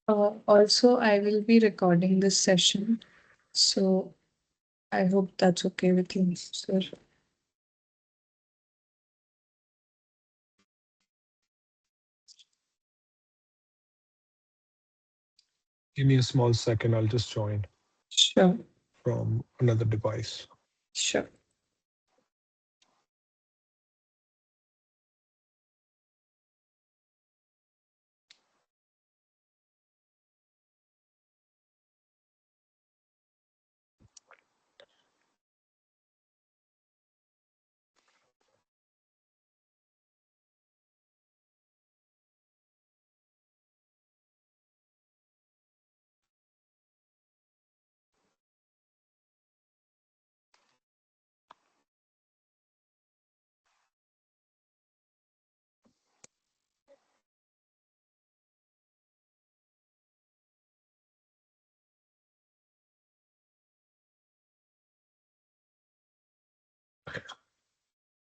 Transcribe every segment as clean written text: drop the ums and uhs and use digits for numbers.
Also, I will be recording this session, so I hope that's okay with you, sir. Give me a small second. I'll just join Sure, from another device. sure.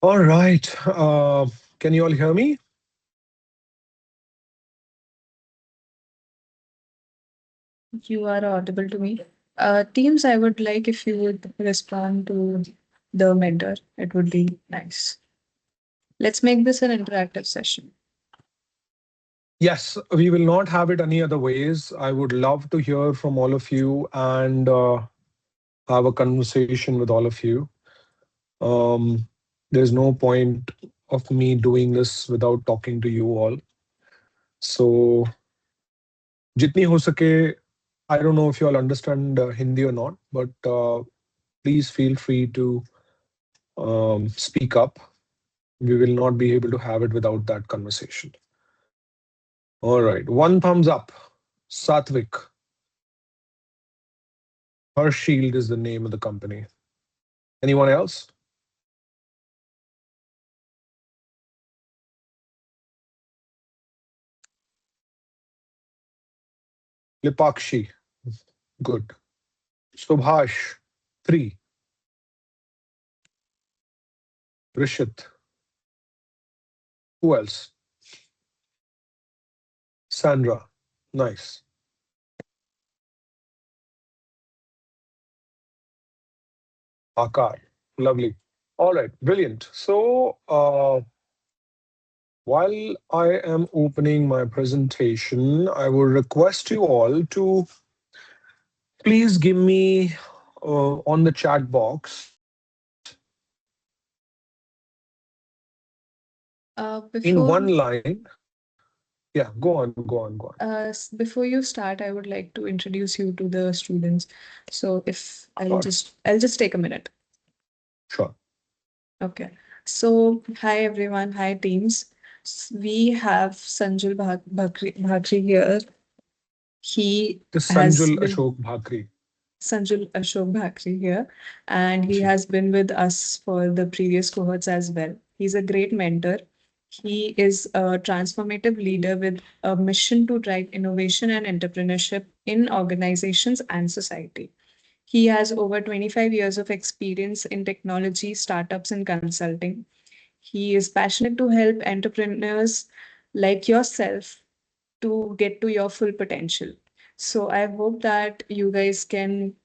All right. Can you all hear me? You are audible to me. Teams, I would like if you would respond to the mentor. It would be nice. Let's make this an interactive session. Yes, we will not have it any other ways. I would love to hear from all of you and have a conversation with all of you. Um, there's no point of me doing this without talking to you all. So, jitni ho sake, I don't know if you all understand Hindi or not, but please feel free to speak up. We will not be able to have it without that conversation. All right. One thumbs up. Satvik. Her Shield is the name of the company. Anyone else? Lipakshi. Good. Subhash. Three. Rishit. Who else? Sandra. Nice. Akar. Lovely. All right. Brilliant. So, while I am opening my presentation, I will request you all to please give me on the chat box in Before one line. Yeah, go on. before you start, I would like to introduce you to the students. So if Sure, I'll just take a minute. sure. Okay. So hi everyone, hi teams. We have Sanjul Bhakri here. He This is has Sanjul been Ashok Bhakri. Sanjul Ashok Bhakri here, and he Ji. has been with us for the previous cohorts as well. He's a great mentor. He is a transformative leader with a mission to drive innovation and entrepreneurship in organizations and society. He has over 25 years of experience in technology, startups, and consulting. He is passionate to help entrepreneurs like yourself to get to your full potential. So I hope that you guys can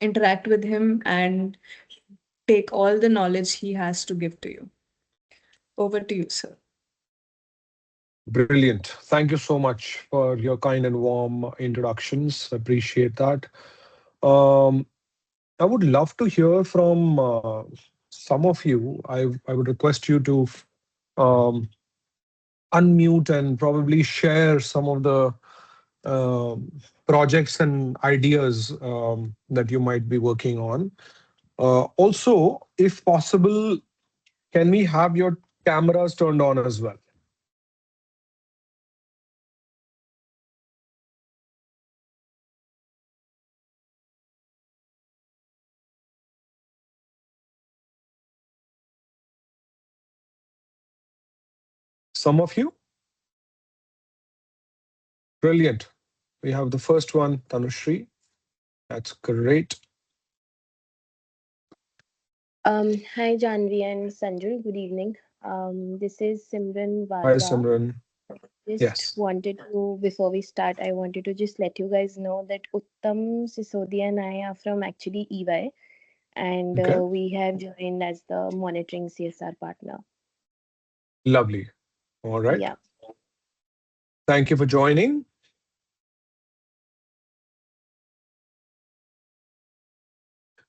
interact with him and take all the knowledge he has to give to you. Over to you, sir. Brilliant. Thank you so much for your kind and warm introductions. Appreciate that. Um, I would love to hear from some of you. I would request you to um, unmute and probably share some of the projects and ideas that you might be working on. Also, if possible, can we have your cameras turned on as well? Some of you? Brilliant. We have the first one, Tanushri. That's great. Hi, Janvi and Sanjul. Good evening. This is Simran Hi, Wadra. Simran. Just Yes. wanted to, before we start, I wanted to just let you guys know that Uttam Sisodia and I are from actually EY, and Okay. we have joined as the monitoring CSR partner. Lovely. All right. Yeah. Thank you for joining.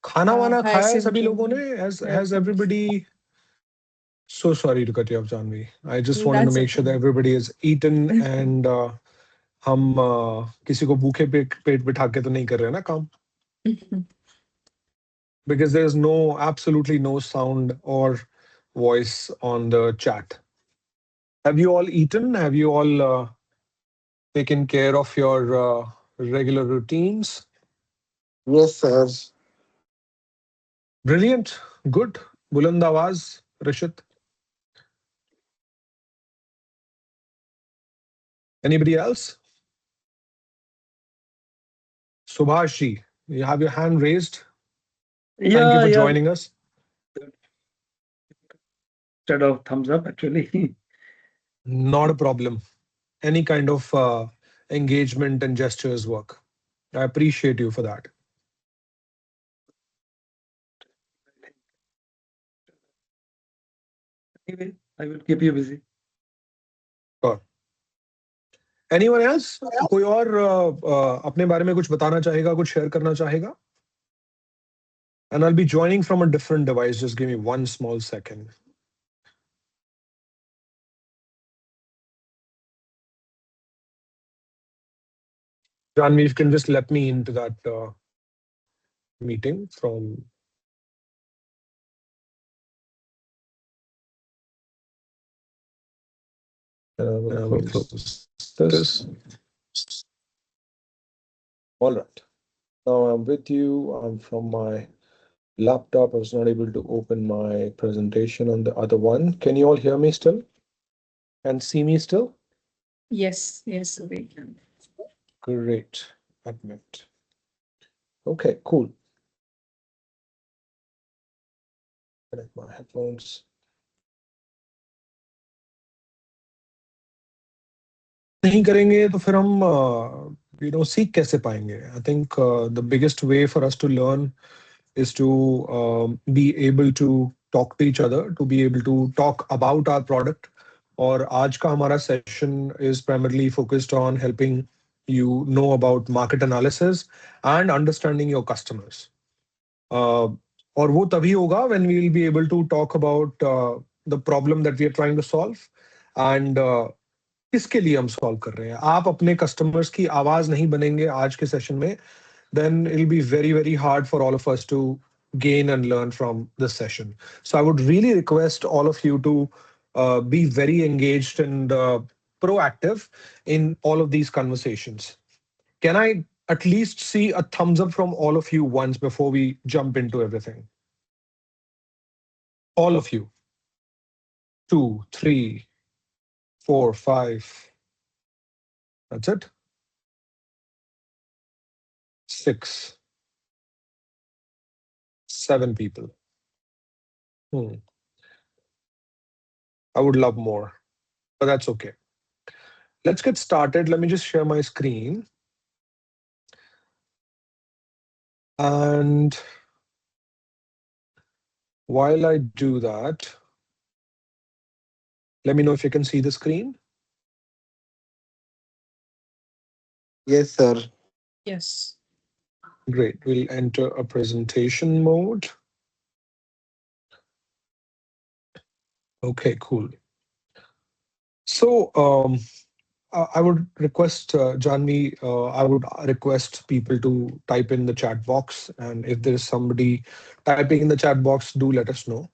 खाना वाना Hi, खाया है सभी लोगों ने? Simran. Has Welcome. everybody? So sorry to cut you off, Janvi. I just wanted to That's make sure that okay. everybody has eaten and हम किसी को भूखे पेट पेट बिठा के तो नहीं कर रहे हैं ना काम? Because there's no absolutely no sound or voice on the chat. Have you all eaten? Have you all taken care of your regular routines? Yes, sir. Brilliant. Good. Buland Awaz, Rishit. Anybody else? Subhashi, you have your hand raised. Thank you Yeah, for yeah. joining us. Instead of thumbs up, actually. Not a problem. Any kind of engagement and gestures work. I appreciate you for that. Anyway, I will keep you busy. Sure. Anyone else? कोई और अपने बारे में कुछ बताना चाहेगा, कुछ share करना चाहेगा? And I'll be joining from a different device. Just give me one small second. Janvi, if you can just let me into that meeting from. And I will close this. All right. Now I'm with you. I'm from my laptop. I was not able to open my presentation on the other one. Can you all hear me still? And see me still? Yes, yes, we can. Great. Admit. Okay, cool. Connect my headphones. नहीं करेंगे तो फिर हम सीख कैसे पाएंगे? I think the biggest way for us to learn is to be able to talk to each other, to be able to talk about our product. और आज का हमारा session is primarily focused on helping you know about market analysis and understanding your customers. और वो तभी होगा when we will be able to talk about the problem that we are trying to solve and किसके लिए हम solve कर रहे हैं. आप अपने कस्टमर्स की आवाज नहीं बनेंगे आज के सेशन में, then it'll be very, very hard for all of us to gain and learn from this session. So I would really request all of you to be very engaged and proactive in all of these conversations. Can I at least see a thumbs up from all of you once before we jump into everything? All of you. 2, 3, 4, 5. That's it. 6, 7 people. I would love more, but that's okay. Let's get started. Let me just share my screen. And while I do that, let me know if you can see the screen. Yes, sir. Yes. Great. We'll enter a presentation mode. Okay, cool. So I would request, Janvi, I would request people to type in the chat box. And if there is somebody typing in the chat box, do let us know.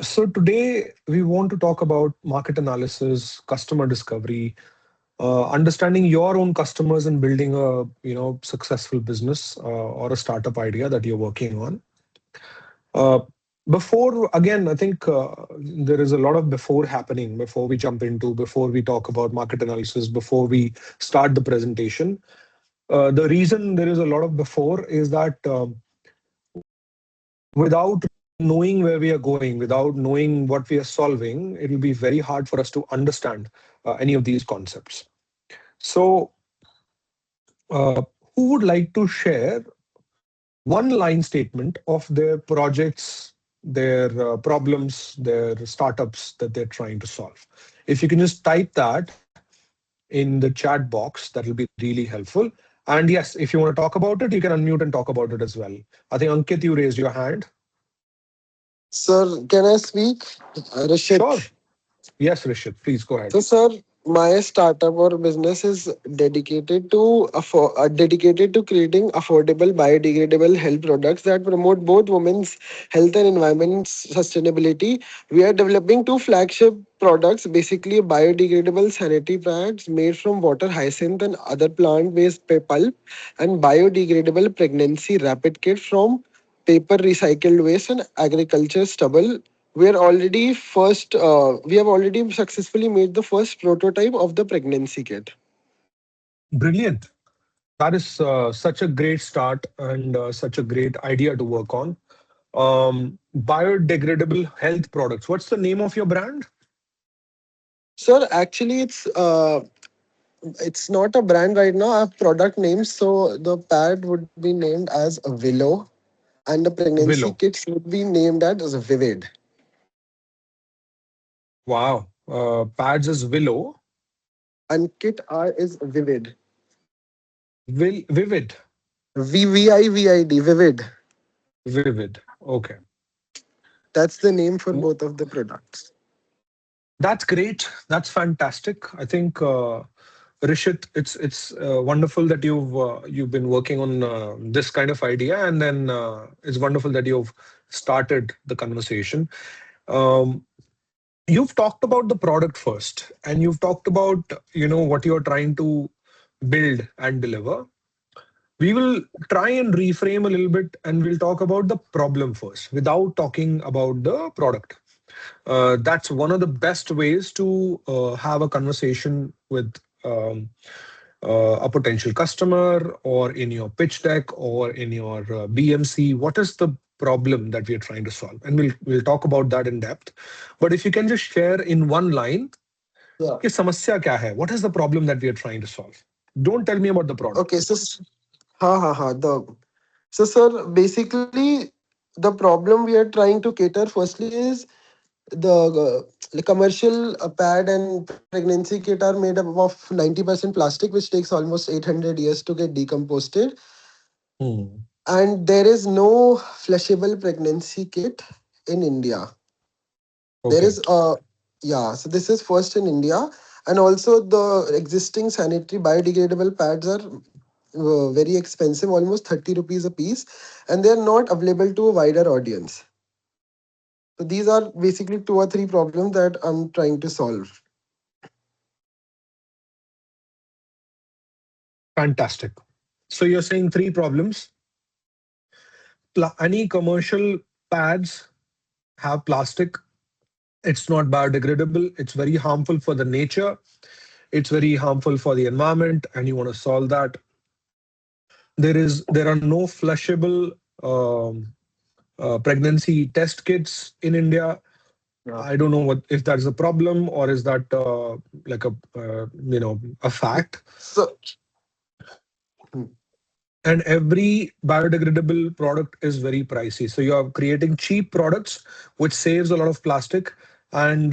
So today we want to talk about market analysis, customer discovery, understanding your own customers and building a successful business or a startup idea that you're working on. Before, again, I think there is a lot of before happening before we talk about market analysis, before we start the presentation. The reason there is a lot of before is that without knowing where we are going, without knowing what we are solving, it will be very hard for us to understand any of these concepts. So, uh, who would like to share one line statement of their projects, their problems, their startups that they're trying to solve? If you can just type that in the chat box, that will be really helpful. And yes, if you want to talk about it, you can unmute and talk about it as well. I think Ankit, you raised your hand. Sir, can I speak? Sure. Rishit. Yes, Rishit, please go ahead. So, sir, my startup or business is dedicated to creating affordable, biodegradable health products that promote both women's health and environment sustainability. We are developing two flagship products, basically biodegradable sanitary pads made from water hyacinth and other plant-based pulp, and biodegradable pregnancy rapid kit from paper recycled waste and agriculture stubble. We have already successfully made the first prototype of the pregnancy kit. Brilliant. That is such a great start and such a great idea to work on. Biodegradable health products. What's the name of your brand? Sir, actually, it's not a brand right now. I have product names, so the pad would be named as Willow, and the pregnancy Willow. kits would be named as Vivid. Wow. Pads is Willow. And kit R is Vivid. Vivid. VVIVID, Vivid. Vivid. Okay. That's the name for W- both of the products. That's great. That's fantastic. I think Rishit, it's wonderful that you've been working on this kind of idea, and then it's wonderful that you've started the conversation. Um, you've talked about the product first, and you've talked about what you're trying to build and deliver. We will try and reframe a little bit, and we'll talk about the problem first without talking about the product. That's one of the best ways to have a conversation with a potential customer, or in your pitch deck, or in your BMC. What is the problem that we are trying to solve? And we'll talk about that in depth. But if you can just share in one line, Yeah. कि समस्या क्या है? What is the problem that we are trying to solve? Don't tell me about the product. Okay, so so sir, basically the problem we are trying to cater firstly is the commercial pad and pregnancy kit are made up of 90% plastic, which takes almost 800 years to get decomposed. Hmm. And there is no flushable pregnancy kit in India. There Okay. is yeah, so this is first in India. And also the existing sanitary biodegradable pads are very expensive, almost 30 rupees a piece, and they're not available to a wider audience. So these are basically two or three problems that I'm trying to solve. Fantastic. So you're saying three problems. Any commercial pads have plastic. It's not biodegradable. It's very harmful for the nature. It's very harmful for the environment, and you want to solve that. There are no flushable pregnancy test kits in India. Yeah. I don't know what if that's a problem, or is that like a fact. So hmm, And every biodegradable product is very pricey. So you are creating cheap products which saves a lot of plastic and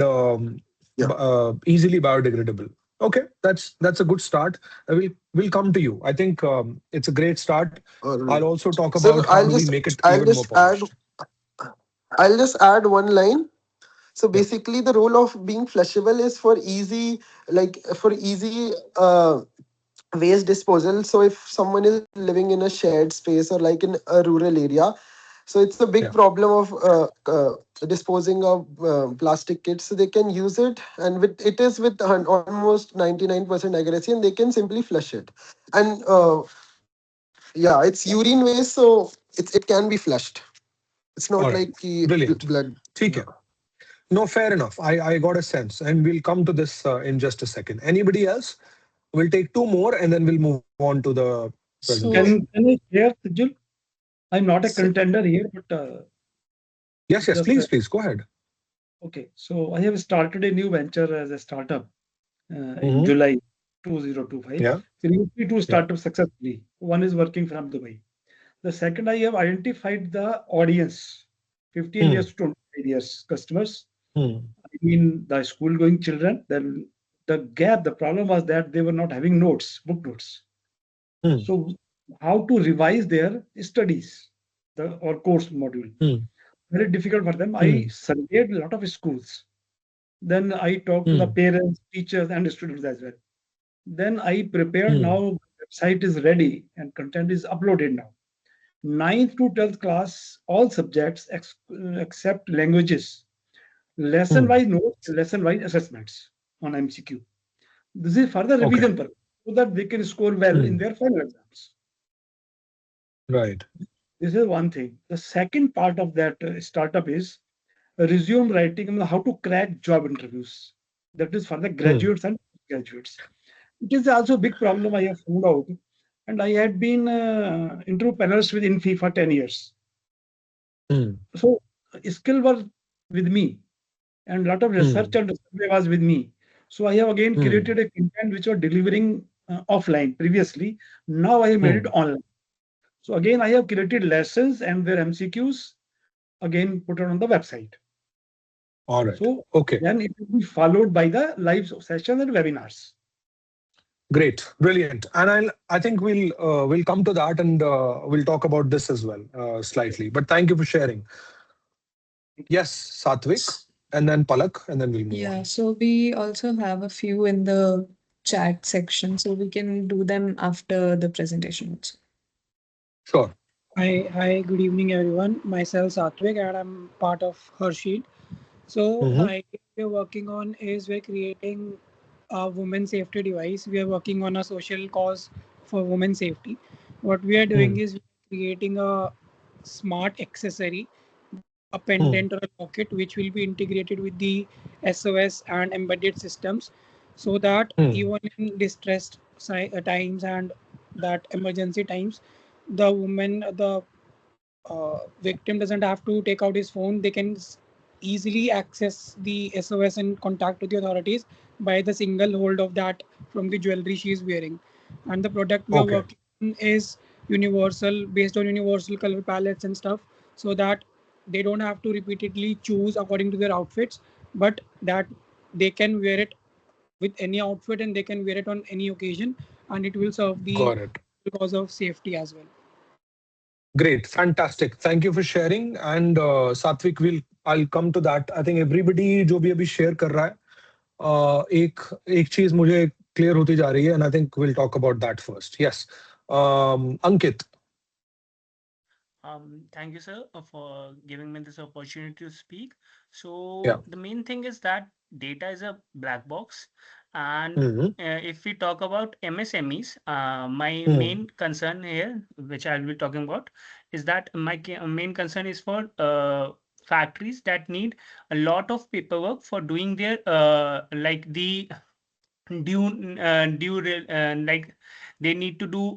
yeah. easily biodegradable. Okay, that's a good start. We'll come to you. I think it's a great start. All I'll right. also talk So about how do we make it I'll even more just add polished. I'll just add one line. So Yeah. basically, the role of being flushable is for easy waste disposal. So if someone is living in a shared space or like in a rural area, so it's a big Yeah. problem of disposing of plastic kits. So they can use it, and it is with almost 99% accuracy, and they can simply flush it. And yeah, it's urine waste, so it can be flushed. It's not All like right. Brilliant. blood. ठीक Yeah. है. No, fair enough. I got a sense, and we'll come to this in just a second. Anybody else? We'll take two more, and then we'll move on to the So presentation. Can I share, Sijul? I'm not a So contender here, but Yes, yes, Just please go ahead. okay. So I have started a new venture as a startup in Hmm. July 2025. Yeah, Previously, two yeah. startups successfully. One is working from Dubai. The second, I have identified the audience, 15 Hmm. years to 25 years customers. Hmm. I mean, the school-going children. Then the gap, the problem was that they were not having notes, book notes. Hmm. So how to revise their studies, the or course module? Hmm. Very difficult for them. I Hmm. surveyed a lot of schools. Then I talked to the Hmm. parents, teachers, and students as well. Then I prepared Hmm. now website is ready and content is uploaded now. Ninth to 12th class, all subjects except languages. Lesson Hmm. wise notes, lesson wise assessments on MCQ. This is further Okay. revision purpose so that they can score well in Hmm. their final exams. Right. This is one thing. The second part of that startup is resume writing on how to crack job interviews. That is for the Hmm. graduates and graduates. It is also a big problem I have found out. And I had been interview panelists with Infi for 10 years. Hmm. So skill was with me and a lot of research Hmm. and survey was with me. So I have again Hmm. created a content which was delivering offline previously. Now I have made it Hmm. online. So again, I have created lessons and their MCQs again put it on the website. All right. So Okay. then it will be followed by the live sessions and webinars. Great. Brilliant. And I think we'll come to that, and we'll talk about this as well, slightly. But thank you for sharing. Yes, Satvik, and then Palak, and then we'll move Yeah, on. so we also have a few in the chat section, so we can do them after the presentation also. Sure. Good evening, everyone. Myself, Satvik, and I'm part of Hershey. So, the Hmm. idea we're working on is we're creating a women safety device. We are working on a social cause for women safety. What we are doing Hmm. is creating a smart accessory, a Hmm. pendant or a locket, which will be integrated with the SOS and embedded systems, so that Hmm. even in distressed times and that emergency times, the woman, the victim doesn't have to take out his phone. They can easily access the SOS and contact with the authorities by the single hold of that from the jewelry she is wearing. And the product we are Okay. working on is universal, based on universal color palettes and stuff, so that they don't have to repeatedly choose according to their outfits, but that they can wear it with any outfit and they can wear it on any occasion, and it will serve the Got it. cause of safety as well. Great. Fantastic. Thank you for sharing. And Satvik, I'll come to that. I think everybody जो भी अभी share कर रहा है, एक एक चीज मुझे clear होती जा रही है, and I think we'll talk about that first. Yes. Ankit. Thank you, sir, for giving me this opportunity to speak. Yeah. So the main thing is that data is a black box, and Hmm. if we talk about MSMEs, my Hmm. main concern here, which I'll be talking about, is that main concern is for factories that need a lot of paperwork for doing their like the like they need to do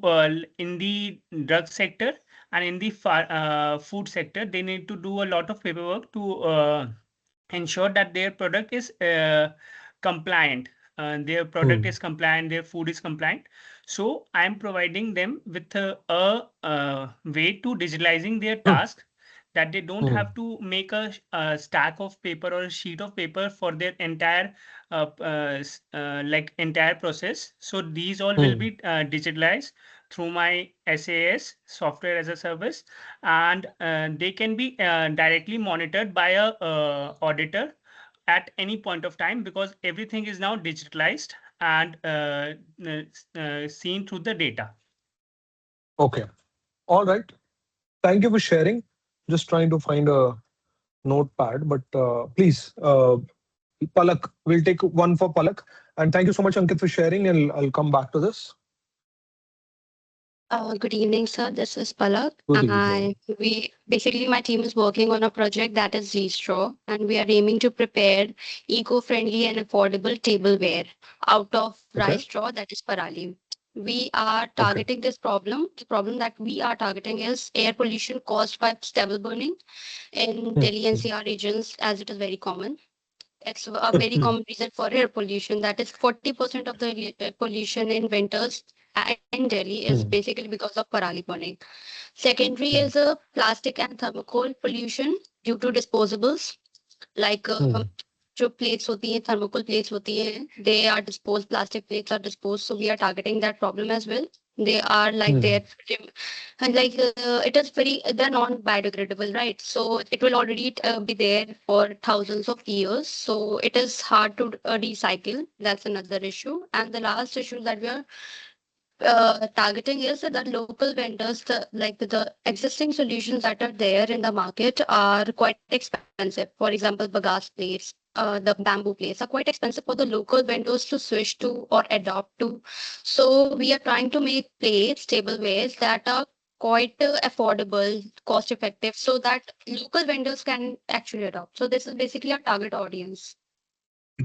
in the drug sector and in the food sector they need to do a lot of paperwork to ensure that their product is compliant, their product Hmm. is compliant, their food is compliant. So I am providing them with a way to digitalizing their task, that they don't Hmm. have to make a stack of paper or a sheet of paper for their entire like entire process. So these all will Hmm. be digitalized through my SAS, software as a service, and they can be directly monitored by a auditor at any point of time, because everything is now digitalized and seen through the data. Okay. All right. Thank you for sharing. Just trying to find a notepad, but please, Palak, we'll take one for Palak. And thank you so much, Ankit, for sharing. And I'll come back to this. Good evening, sir. This is Palak, Good evening. and we basically my team is working on a project that is Z-Straw, and we are aiming to prepare eco-friendly and affordable tableware out of Okay. rice straw, that is parali. We are targeting this problem. The problem that we are targeting is air pollution caused by stubble burning in Delhi NCR regions, as it is very common. It's a very common reason for air pollution. That is 40% of the pollution in winters in Delhi is basically because of parali burning. Secondary is a plastic and thermocol pollution due to disposables like जो plates होती हैं thermocol plates होती हैं, they are disposed, plastic plates are disposed, so we are targeting that problem as well. They are like they're and like it is very, they're non-biodegradable, right? So it will already be there for thousands of years, so it is hard to recycle. That's another issue. And the last issue that we are targeting is that the local vendors, like the existing solutions that are there in the market are quite expensive. For example, bagasse plates, the bamboo plates are quite expensive for the local vendors to switch to or adopt to. So we are trying to make plates, tablewares that are quite affordable, cost effective, so that local vendors can actually adopt. So this is basically our target audience.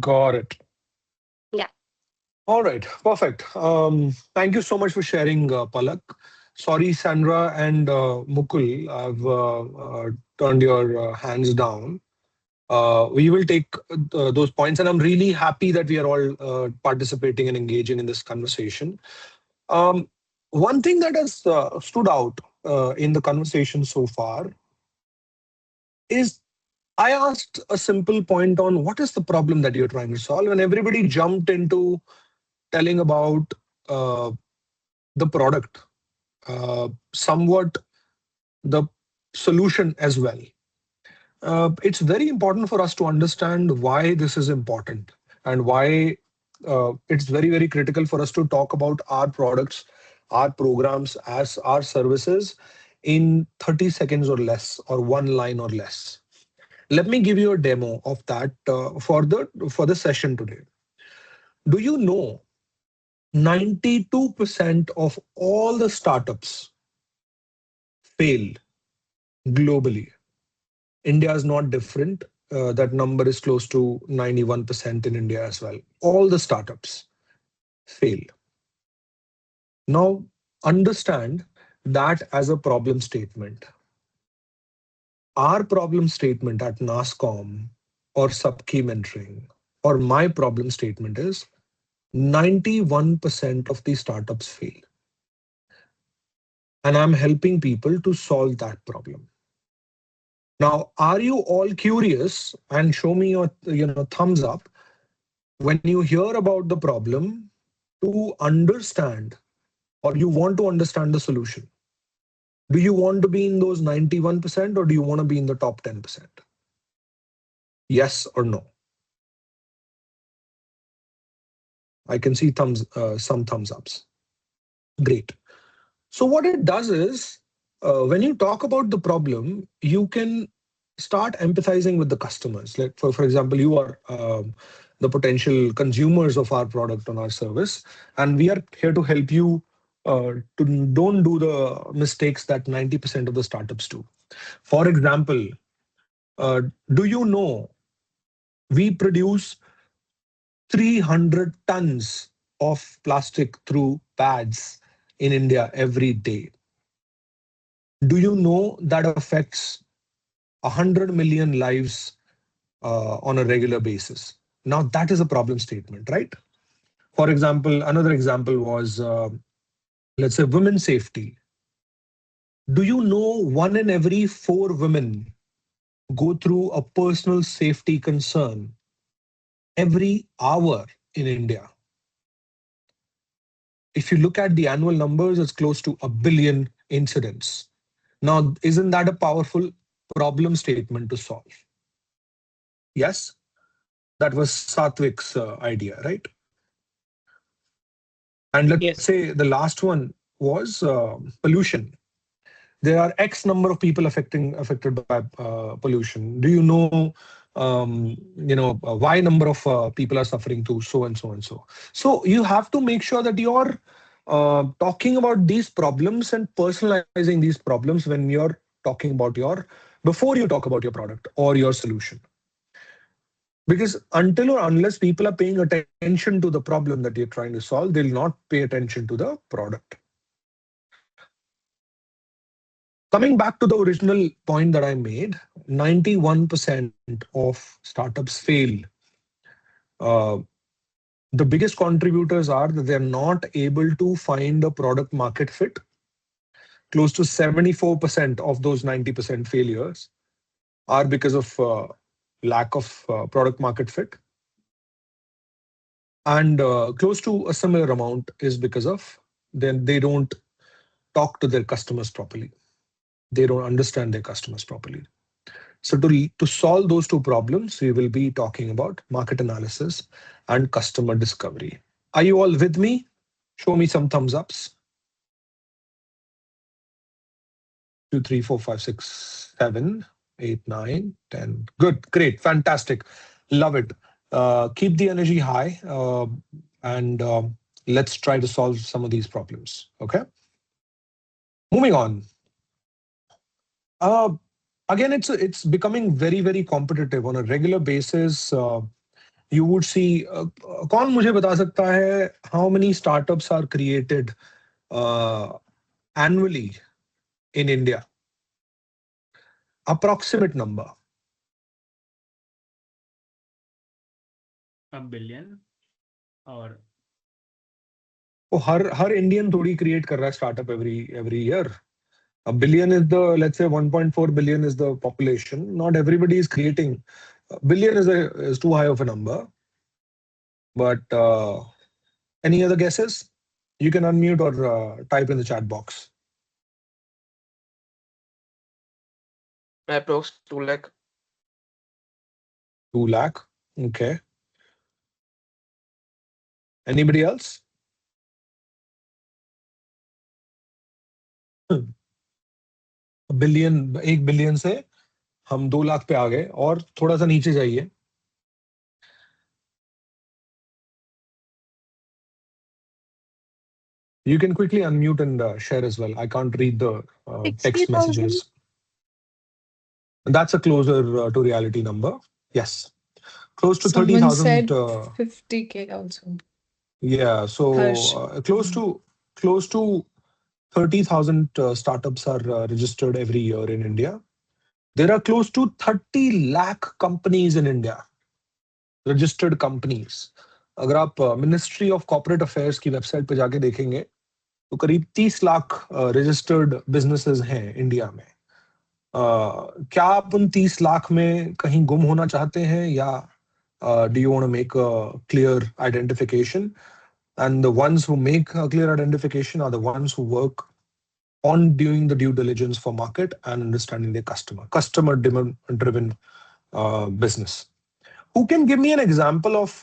Got it. Yeah. All right, perfect. Thank you so much for sharing, Palak. Sorry, Sandra and Mukul, I've turned your hands down. We will take those points, and I'm really happy that we are all participating and engaging in this conversation. One thing that has stood out in the conversation so far is I asked a simple point on what is the problem that you're trying to solve, and everybody jumped into telling about the product, somewhat the solution as well. It's very important for us to understand why this is important and why it's very, very critical for us to talk about our products, our programs, as our services in 30 seconds or less, or one line or less. Let me give you a demo of that for the session today. Do you know 92% of all the startups fail globally? India is not different. That number is close to 91% in India as well. All the startups fail. Now, understand that as a problem statement. Our problem statement at NASSCOM or Sabki Mentoring or my problem statement is 91% of these startups fail. And I'm helping people to solve that problem. Now, are you all curious? And show me your thumbs up when you hear about the problem to understand, or you want to understand the solution. Do you want to be in those 91% or do you want to be in the top 10%? Yes or no? I can see some thumbs ups. Great. So what it does is, when you talk about the problem, you can start empathizing with the customers. Like for example, you are the potential consumers of our product or our service, and we are here to help you to don't do the mistakes that 90% of the startups do. For example, do you know we produce 300 tons of plastic through pads in India every day? Do you know that affects 100 million lives on a regular basis? Now that is a problem statement, right? For example, another example was, let's say, women's safety. Do you know 1 in every 4 women go through a personal safety concern every hour in India? If you look at the annual numbers, it's close to 1 billion incidents. Now, isn't that a powerful problem statement to solve? Yes, that was Satvik's idea, right? And let's say the last one was pollution. There are X number of people affected by pollution. Do you know, Y number of people are suffering through so and so and so. So you have to make sure that you're talking about these problems and personalizing these problems when you're talking about before you talk about your product or your solution. Because until or unless people are paying attention to the problem that you're trying to solve, they'll not pay attention to the product. Coming back to the original point that I made, 91% of startups fail. The biggest contributors are that they're not able to find a product market fit. Close to 74% of those 90% failures are because of lack of product market fit. And close to a similar amount is because of then they don't talk to their customers properly. They don't understand their customers properly. So to solve those two problems, we will be talking about market analysis and customer discovery. Are you all with me? Show me some thumbs ups. 2, 3, 4, 5, 6, 7, 8, 9, 10. Good, great, fantastic. Love it. Keep the energy high and let's try to solve some of these problems. Okay. Moving on. Again, it's becoming very, very competitive on a regular basis. You would see, कौन मुझे बता सकता है how many startups are created annually in India? Approximate number. A billion or तो हर Indian थोड़ी create कर रहा है startup every year. A billion is the, let's say 1.4 billion is the population. Not everybody is creating. A billion is too high of a number. But any other guesses? You can unmute or type in the chat box. Approx 2 lakh. 2 lakh. Okay. Anybody else? Billion 1 billion से हम 2 लाख पे आ गए और थोड़ा सा नीचे जाइए. You can quickly unmute and share as well. I can't read the text 60,000. messages. That's a closer to reality number. Yes. Close to Someone 30,000. said 50K also. Yeah. So Harsh. close to 30,000 startups are registered every year in India. There are close to 30 lakh companies in India. Registered companies. अगर आप ministry of corporate affairs की website पे जाके देखेंगे तो करीब 30 lakh registered businesses हैं India में. क्या आप उन 30 लाख में कहीं गुम होना चाहते हैं या do you want to make a clear identification? And the ones who make a clear identification are the ones who work on doing the due diligence for market and understanding their customer driven business. Who can give me an example of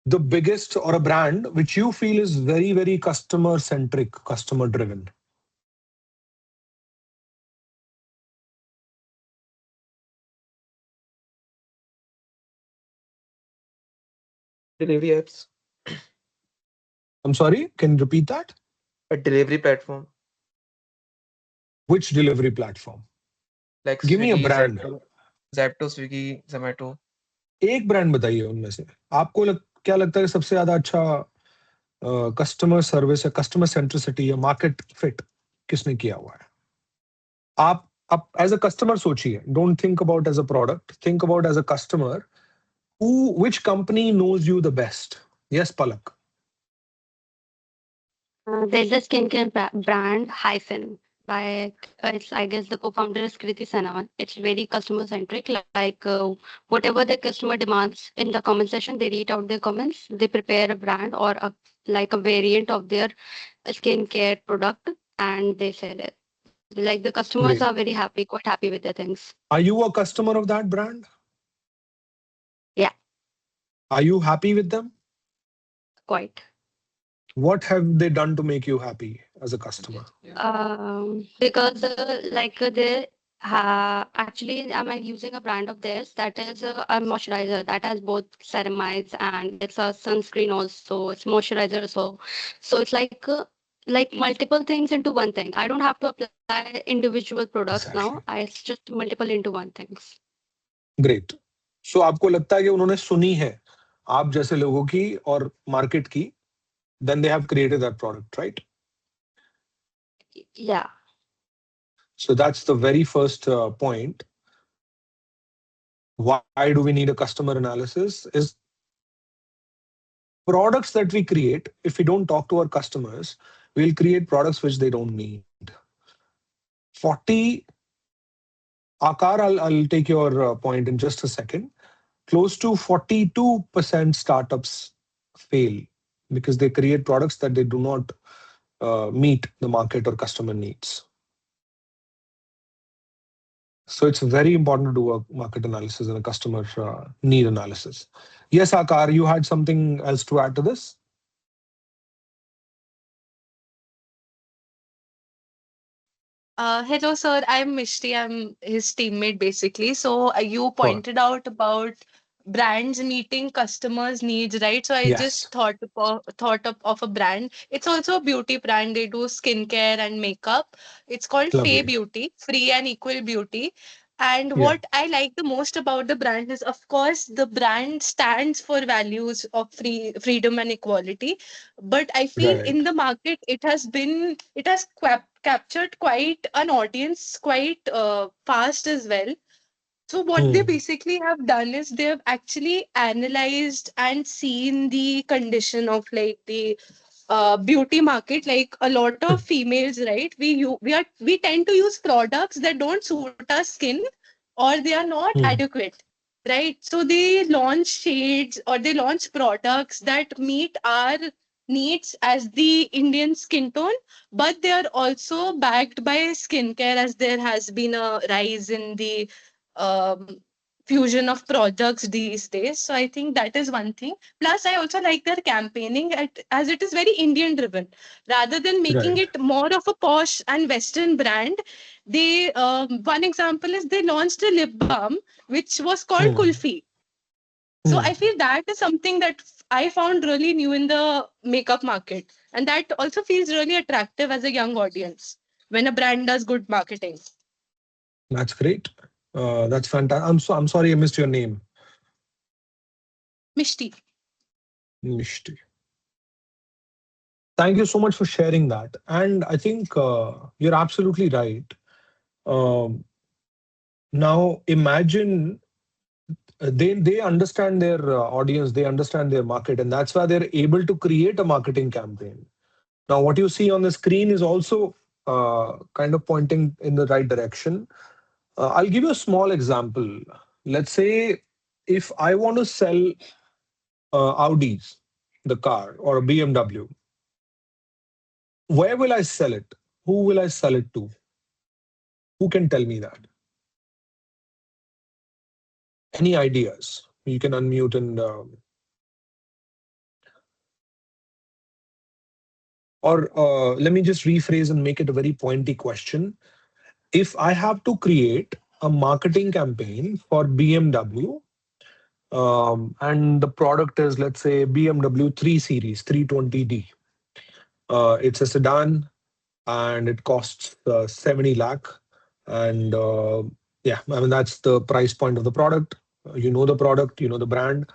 the biggest or a brand which you feel is very, very customer centric, customer driven? Delivery apps. I'm sorry, can you repeat that? A delivery platform. Which delivery platform? Like Give me a Swiggy, brand. Zepto, Swiggy, Zomato. एक brand बताइए उनमें से. आपको क्या लगता है सबसे ज्यादा अच्छा कस्टमर सर्विस या कस्टमर सेंट्रिसिटी या मार्केट फिट किसने किया हुआ है? आप एज अ कस्टमर सोचिए. Don't think about as a product. Think about as a customer. Which company knows you the best? Yes, Palak. There's a skincare brand, Hyphen. It's, I guess the co-founder is Kriti Senavan. It's very customer centric. Like whatever the customer demands in the comment section, they read out their comments. They prepare a brand or like a variant of their skincare product and they sell it. Like the customers Great. are very happy, quite happy with their things. Are you a customer of that brand? Yeah. Are you happy with them? Quite. What have they done to make you happy as a customer? Because they actually I'm using a brand of theirs that is a moisturizer that has both ceramides and it's a sunscreen also. It's moisturizer so it's like like multiple things into one thing. I don't have to apply individual products Exactly. now. I just multiple into one things. Great. So आपको लगता है कि उन्होंने सुनी है आप जैसे लोगों की और मार्केट की, then they have created that product, right? Yeah. So that's the very first point. Why do we need a customer analysis? Is products that we create, if we don't talk to our customers, we'll create products which they don't need. 40, Akar, I'll take your point in just a second. Close to 42% startups fail because they create products that they do not meet the market or customer needs. So it's very important to do a market analysis and a customer need analysis. Yes, Akar, you had something else to add to this? Hello, sir. I'm Mishti. I'm his teammate, basically. So you Sure. pointed out about brands meeting customers' needs, right? So I Yes. just thought of a brand. It's also a beauty brand. They do skincare and makeup. It's called Faye Lovely. Beauty, Free and Equal Beauty. And Yeah. what I like the most about the brand is, of course, the brand stands for values of freedom and equality. But I feel Right. in the market, it has captured quite an audience quite fast as well. So what they Hmm. basically have done is they have actually analyzed and seen the condition of like the beauty market. Like a lot of females, right? We tend to use products that don't suit our skin, or they are not Hmm. adequate, right? So they launch shades or they launch products that meet our needs as the Indian skin tone, but they are also backed by skincare, as there has been a rise in the um, fusion of products these days. So I think that is one thing. Plus, I also like their campaigning as it is very Indian driven. Rather than making Right. it more of a posh and Western brand, they one example is they launched a lip balm which was called Hmm. Kulfi. So Hmm. I feel that is something that I found really new in the makeup market, and that also feels really attractive as a young audience when a brand does good marketing. That's great. That's fantastic. I'm sorry I missed your name, Mishti. Mishti. Thank you so much for sharing that. And I think you're absolutely right. Um, Now imagine they understand their audience, they understand their market, and that's why they're able to create a marketing campaign. Now, what you see on the screen is also kind of pointing in the right direction. I'll give you a small example. Let's say if I want to sell Audis, the car, or a BMW, where will I sell it? Who will I sell it to? Who can tell me that? Any ideas? You can unmute and or let me just rephrase and make it a very pointy question. If I have to create a marketing campaign for BMW, and the product is, let's say, BMW 3 Series 320D. It's a sedan and it costs 70 lakh. And yeah, I mean, that's the price point of the product. You know the product, you know the brand.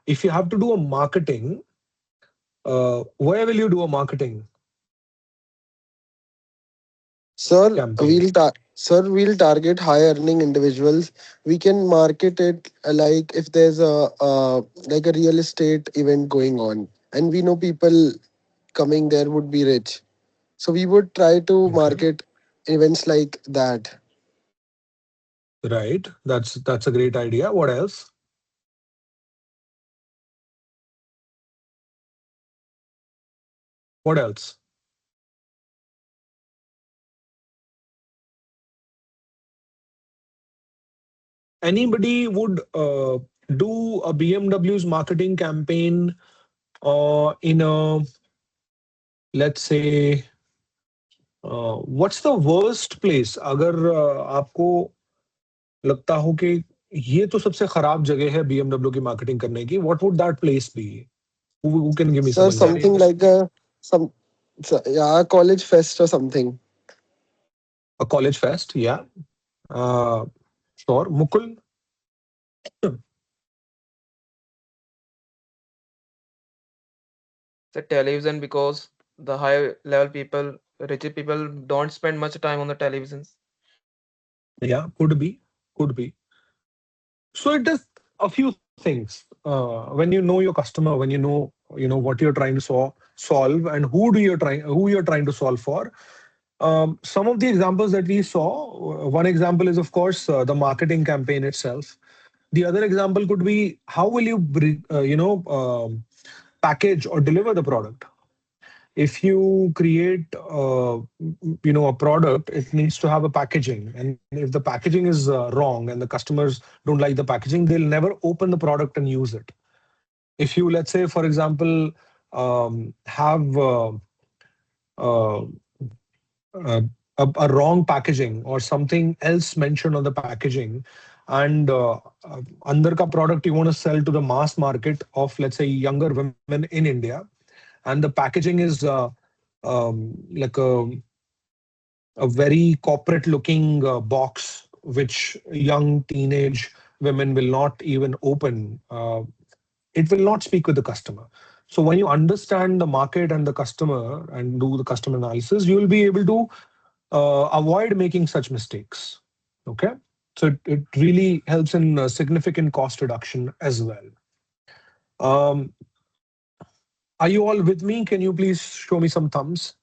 If you have to do a marketing, where will you do a marketing Sir, campaign? we'll target high earning individuals. We can market it like if there's a real estate event going on, and we know people coming there would be rich. So we would try to Okay. market events like that. Right. That's a great idea. What else? What else? Anybody would do a BMW's marketing campaign in a, let's say, what's the worst place? अगर आपको लगता हो कि ये तो सबसे खराब जगह है BMW की मार्केटिंग करने की, what would that place be? Who can give me some Sir, examples? something like a some So, yeah, a college fest or something. A college fest, yeah. Uh, sure. Mukul? The television, because the high level people, richer people don't spend much time on the televisions. Yeah, could be. Could be. So it does a few things. When you know your customer, when you know what you're trying to solve, and who you're trying to solve for. Some of the examples that we saw, one example is, of course, the marketing campaign itself. The other example could be how will you package or deliver the product. If you create a product, it needs to have a packaging, and if the packaging is wrong and the customers don't like the packaging, they'll never open the product and use it. If you, let's say, for example, have uh, uh, a wrong packaging or something else mentioned on the packaging, and under ka product you want to sell to the mass market of, let's say, younger women in India, and the packaging is like a very corporate looking box which young teenage women will not even open. It will not speak with the customer. So when you understand the market and the customer and do the customer analysis, you will be able to avoid making such mistakes. Okay. So it really helps in significant cost reduction as well. Um, are you all with me? Can you please show me some thumbs?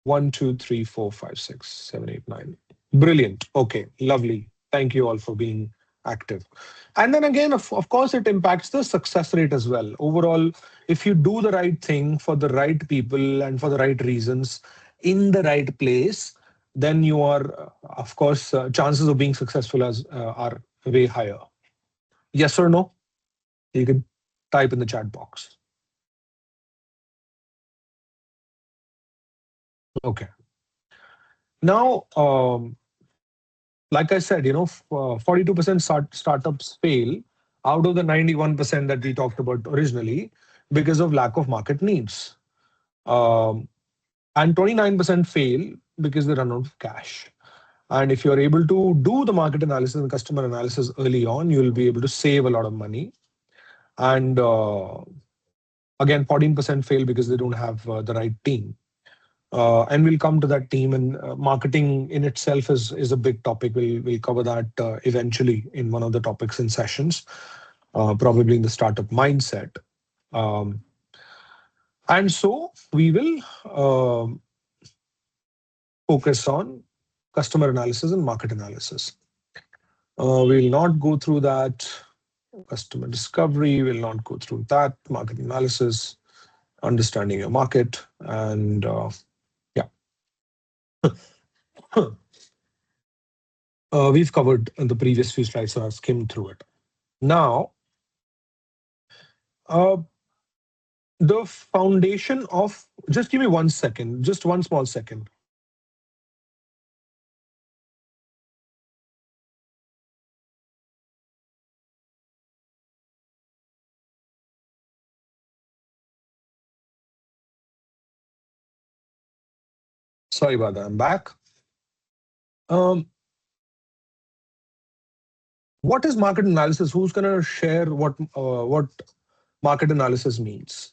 1, 2, 3, 4, 5, 6, 7, 8, 9. Brilliant. Okay, lovely. Thank you all for being active. And then again, of course, it impacts the success rate as well. Overall, if you do the right thing for the right people and for the right reasons in the right place, then you are, of course, chances of being successful are way higher. Yes or no? You can type in the chat box. Okay. Now, like I said, 42% startups fail out of the 91% that we talked about originally because of lack of market needs. Um, and 29% fail because they run out of cash. And if you're able to do the market analysis and customer analysis early on, you'll be able to save a lot of money. And again, 14% fail because they don't have the right team. And we'll come to that team, and marketing in itself is a big topic. We'll cover that eventually in one of the topics and sessions, probably in the startup mindset. Um, and so we will focus on customer analysis and market analysis. We'll not go through that. Customer discovery, we'll not go through that. Market analysis, understanding your market, and yeah. We've covered in the previous few slides, so I've skimmed through it. Now, the foundation of, just give me 1 second, just one small second. Sorry about that, I'm back. What is market analysis? Who's gonna share what market analysis means?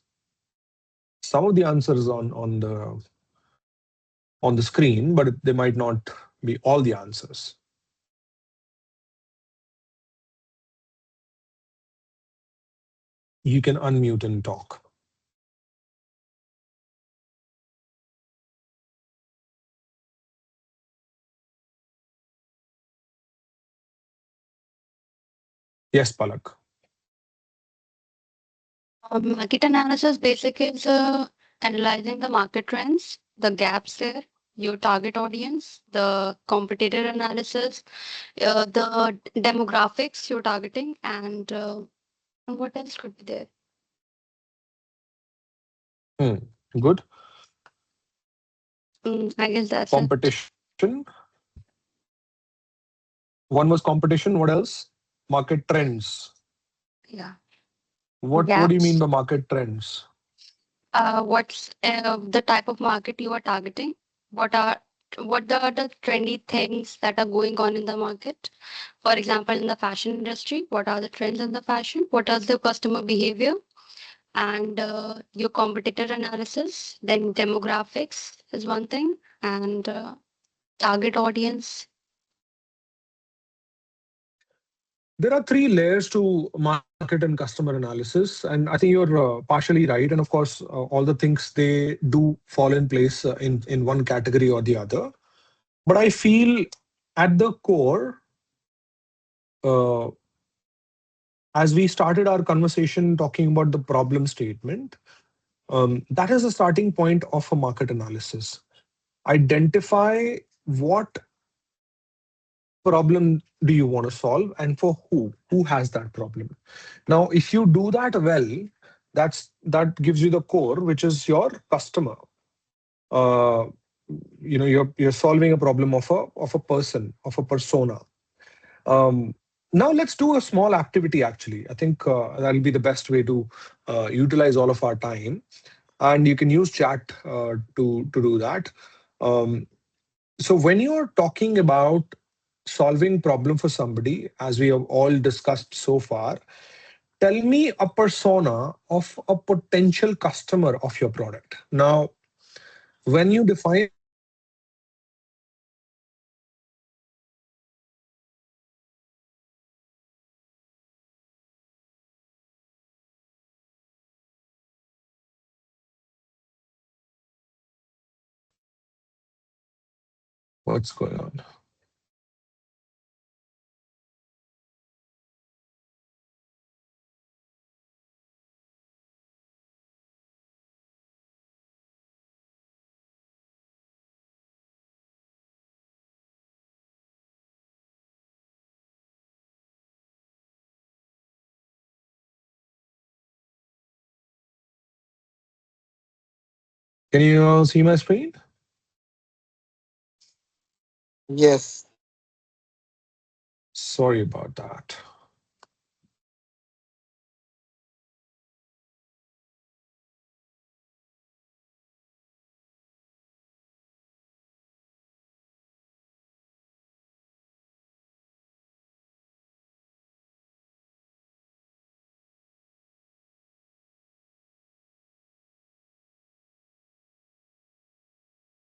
Some of the answers on the screen, but they might not be all the answers. You can unmute and talk. Yes, Palak. Market analysis basically is analyzing the market trends, the gaps there, your target audience, the competitor analysis, the demographics you're targeting, and what else could be there? Good. I guess that's it. Competition. One was competition. What else? Market trends. Yeah. What do you mean Gaps. by market trends? what's the type of market you are targeting? What are the trendy things that are going on in the market? For example, in the fashion industry, what are the trends in the fashion? What is the customer behavior? And your competitor analysis, then demographics is one thing, and target audience. There are three layers to market and customer analysis, and I think you're partially right. And of course, all the things they do fall in place in one category or the other. But I feel at the core, uh, as we started our conversation talking about the problem statement, that is the starting point of a market analysis. Identify what problem do you want to solve and for who has that problem. Now if you do that well, that gives you the core, which is your customer. uh, you're solving a problem of a person, of a persona. um, Now let's do a small activity. Actually, I think that'll be the best way to utilize all of our time, and you can use chat to do that. um, so when you're talking about solving problem for somebody, as we have all discussed so far, tell me a persona of a potential customer of your product. Now, when you define what's going on. Can you see my screen? Yes. Sorry about that.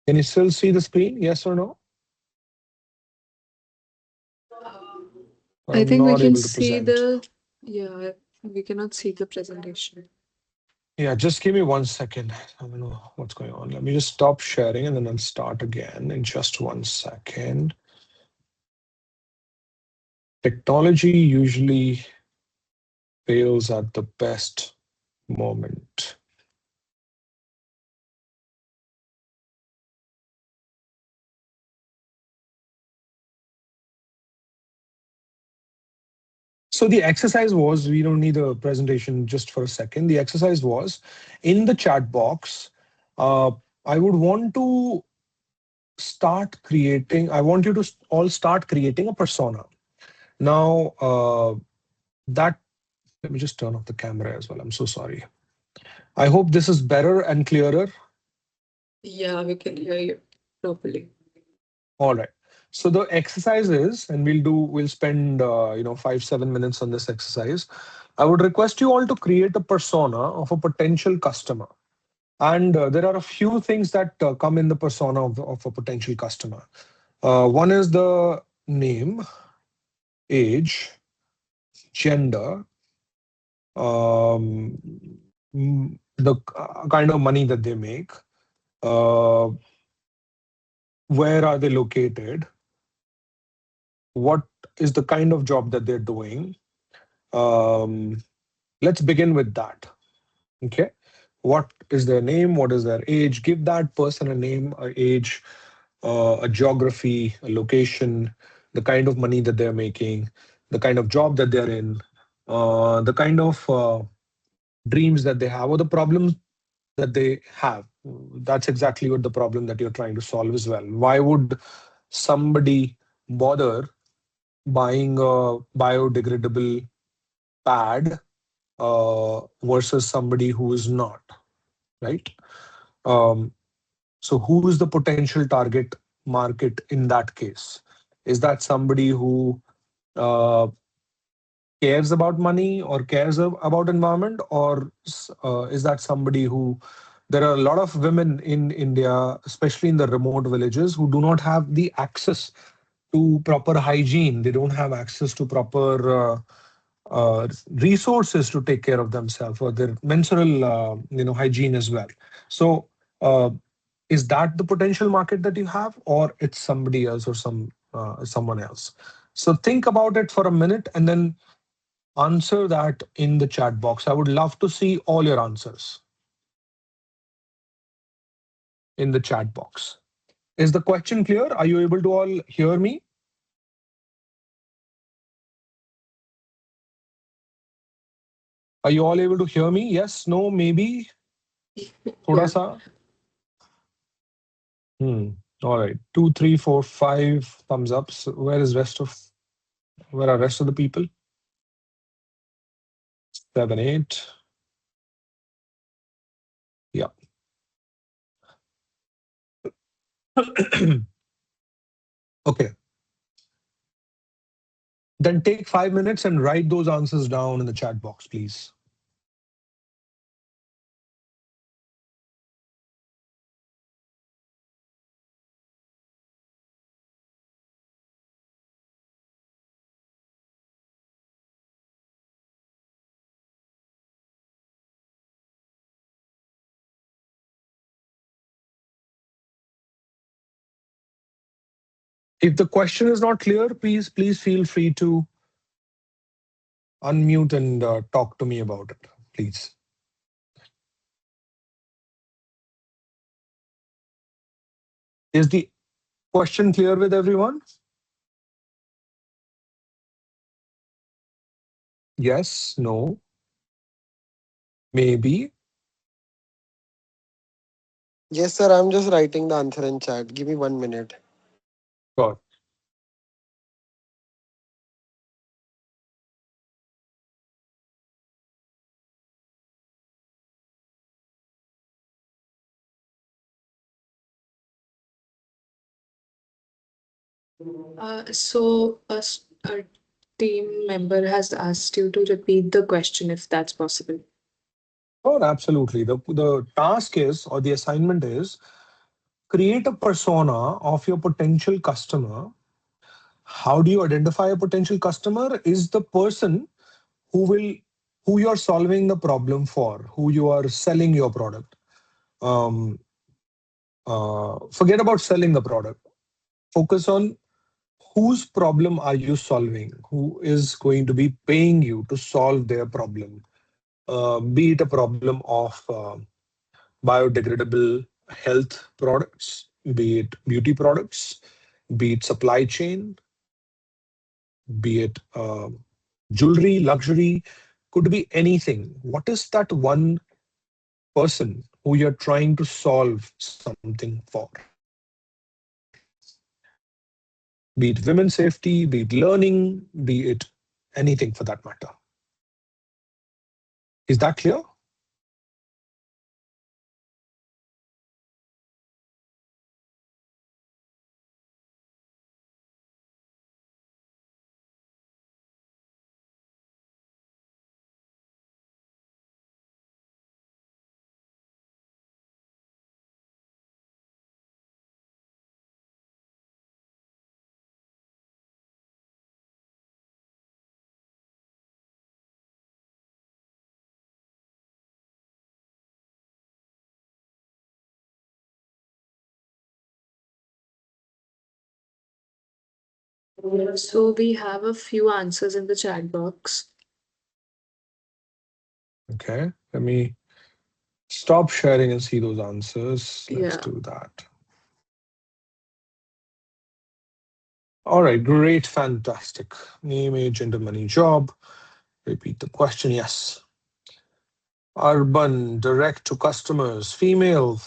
Can you still see the screen? Yes or no? I I'm think we not can able to see present. yeah, we cannot see the presentation. Yeah, just give me 1 second. I don't know what's going on. Let me just stop sharing and then I'll start again in just 1 second. Technology usually fails at the best moment. So the exercise was, we don't need a presentation just for a second. The exercise was in the chat box. Uh, I would want to I want you to all start creating a persona. Now, that, let me just turn off the camera as well. I'm so sorry. I hope this is better and clearer. Yeah, we can hear you properly. All right. So the exercise is, and we'll spend 5-7 minutes on this exercise. I would request you all to create a persona of a potential customer. And there are a few things that come in the persona of a potential customer. One is the name, age, gender, um, the kind of money that they make, uh, where are they located, what is the kind of job that they're doing. Um, let's begin with that. Okay. What is their name? What is their age? Give that person a name, a age, a geography, a location, the kind of money that they're making, the kind of job that they're in, the kind of dreams that they have, or the problems that they have. That's exactly what the problem that you're trying to solve as well. Why would somebody bother buying a biodegradable pad versus somebody who is not? right? So who is the potential target market in that case? Is that somebody who uh, cares about money or cares about environment, or is that somebody who, there are a lot of women in India, especially in the remote villages, who do not have the access to proper hygiene. They don't have access to proper resources to take care of themselves or their menstrual hygiene as well. So uh, is that the potential market that you have, or it's somebody else or someone else? So think about it for a minute and then answer that in the chat box. I would love to see all your answers in the chat box. Is the question clear? Are you able to all hear me? Are you all able to hear me? Yes, no, maybe? Thoda sa? All right. 2, 3, 4, 5 thumbs up. So where are rest of the people? 7, 8. Yeah. Okay. Then take 5 minutes and write those answers down in the chat box, please. If the question is not clear, please feel free to unmute and talk to me about it, please. Is the question clear with everyone? Yes, no, maybe. Yes, sir. I'm just writing the answer in chat. Give me 1 minute. Sure. A team member has asked you to repeat the question if that's possible. Oh, absolutely. The task is, or the assignment is, create a persona of your potential customer. How do you identify a potential customer? Is the person who you're solving the problem for, who you are selling your product. Forget about selling the product. Focus on whose problem are you solving? Who is going to be paying you to solve their problem? Be it a problem of biodegradable health products, be it beauty products, be it supply chain, be it jewelry, luxury, could be anything. What is that one person who you're trying to solve something for? Be it women's safety, be it learning, be it anything for that matter. Is that clear? So we have a few answers in the chat box. Okay, let me stop sharing and see those answers. Let's do that. All right, great, fantastic. Name, age, gender, money, job. Repeat the question, yes. Urban, direct to customers, female,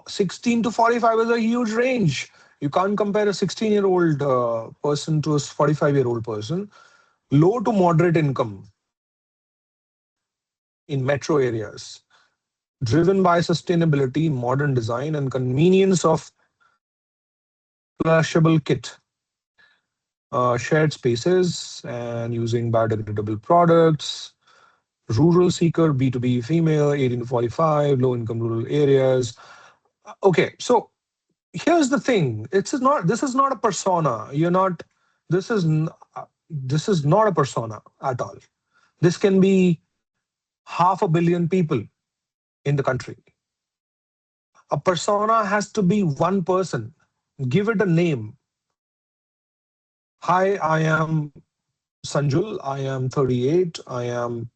16 to 45 is a huge range. You can't compare a 16-year-old person to a 45-year-old person. Low to moderate income in metro areas. driven by sustainability, modern design, and convenience of flushable kit, shared spaces, and using biodegradable products. Rural seeker, B2B female, 18 to 45, low income rural areas. Okay, so here's the thing. This is not a persona. This is, this is not a persona at all. This can be 500 million people in the country. A persona has to be one person. Give it a name. Hi, I am Sanjul. I am 38. I am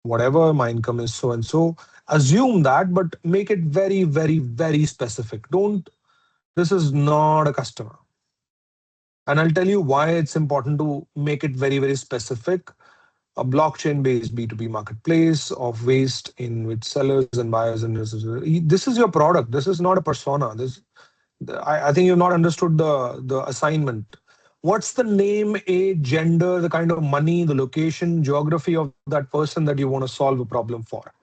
whatever. My income is so and so. Assume that, but make it very, very, very specific. Don't, this is not a customer. And I'll tell you why it's important to make it very, very specific. A blockchain-based B2B marketplace of waste in which sellers and buyers and this is your product. This is not a persona. I think you've not understood the assignment. What's the name, age, gender, the kind of money, the location, geography of that person that you want to solve a problem for?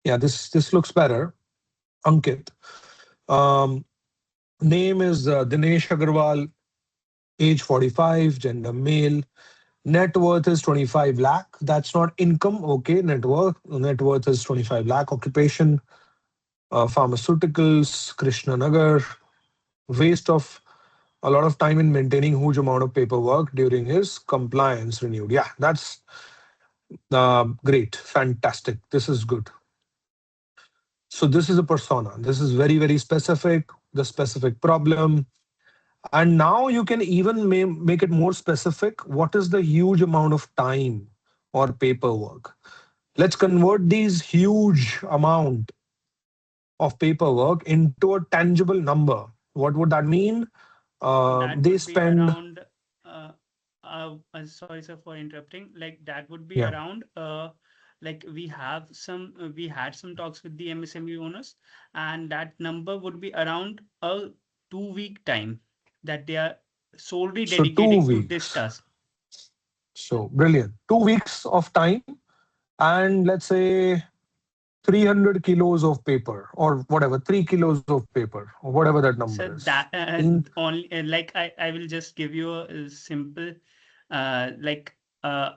Yeah, this looks better. Ankit. Name is Dinesh Agarwal, age 45, gender male. Net worth is 25 lakh. That's not income. Okay, net worth. Net worth is 25 lakh. Occupation, pharmaceuticals, Krishna Nagar. Waste of a lot of time in maintaining huge amount of paperwork during his compliance renewed. Yeah, that's great. Fantastic. This is good. So this is a persona. This is very, very specific, the specific problem. And now you can even make it more specific. What is the huge amount of time or paperwork? Let's convert these huge amount of paperwork into a tangible number. What would that mean? That They would be spend, around, sorry, sir, for interrupting. Like that would be yeah. around, like we had some talks with the MSME owners, and that number would be around a 2 week time that they are solely So 2 dedicating to this weeks. task. So brilliant. 2 weeks of time, and let's say 300 kilos of paper or whatever, 3 kilos of paper or whatever that So number is. that In only like I will just give you a simple like a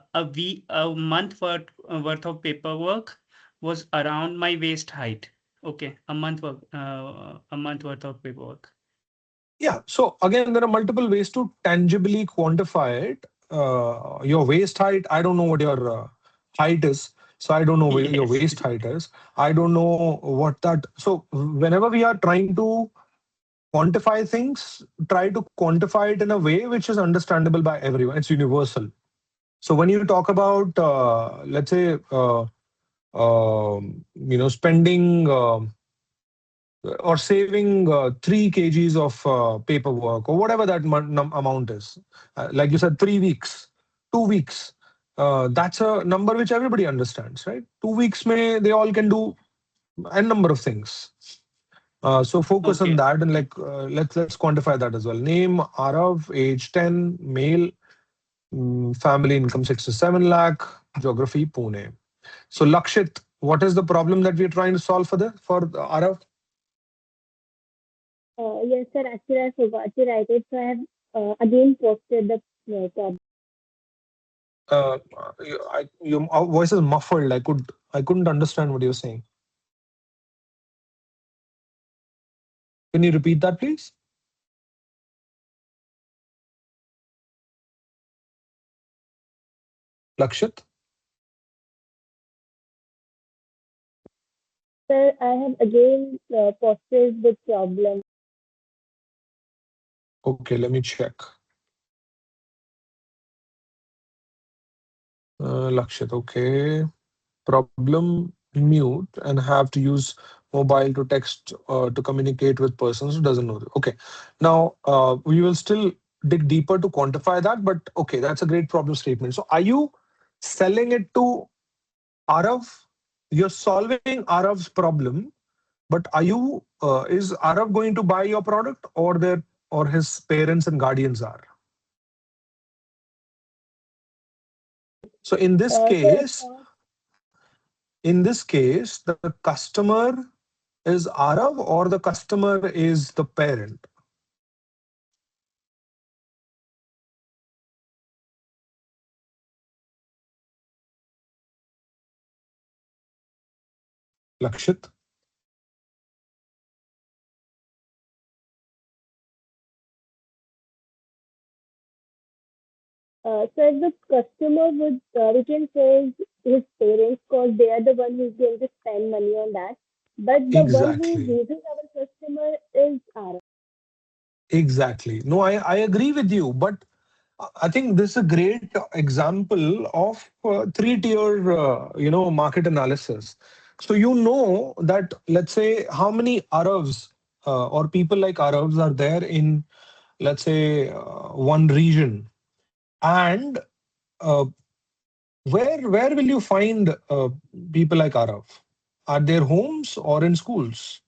month worth of paperwork was around my waist height. Okay, a month worth of paperwork. Yeah. So again, there are multiple ways to tangibly quantify it. Your waist height, I don't know what your height is. So I don't know what your Yes. waist height is. I don't know what that. So whenever we are trying to quantify things, try to quantify it in a way which is understandable by everyone. It's universal. So when you talk about, let's say, spending or saving 3 kgs of paperwork or whatever that amount is. Like you said, 3 weeks, 2 weeks. That's a number which everybody understands, right? 2 weeks they all can do a number of things. So focus on Okay. that and let's quantify that as well. Name Arav, age 10, male, family income 6 to 7 lakh, geography Pune. So Lakshit, what is the problem that we're trying to solve for Arav? Yes, sir. Actually, I forgot to write it, so I have again posted the problem. Your voice is muffled. I couldn't understand what you're saying. Can you repeat that, please? Lakshit? Sir, I have again posted the problem. Okay, let me check. Lakshit, okay. Problem mute and have to use mobile to text to communicate with persons who doesn't know. Okay. Now, we will still dig deeper to quantify that, but okay, that's a great problem statement. So are you selling it to Arav? You're solving Arav's problem, but is Arav going to buy your product or his parents and guardians are? So in this Sir, case, in this case, the customer is Arav or the customer is the parent? Lakshit? So if the customer would, we can say his parents, because they are the one who's going to spend money on that. But the one who Exactly. loses our customer is our. Exactly. No, I agree with you, but I think this is a great example of three-tier, market analysis. So you know that, let's say, how many Arabs or people like Arabs are there in, let's say, one region, and uh, where will you find people like Arab? At their homes or in schools,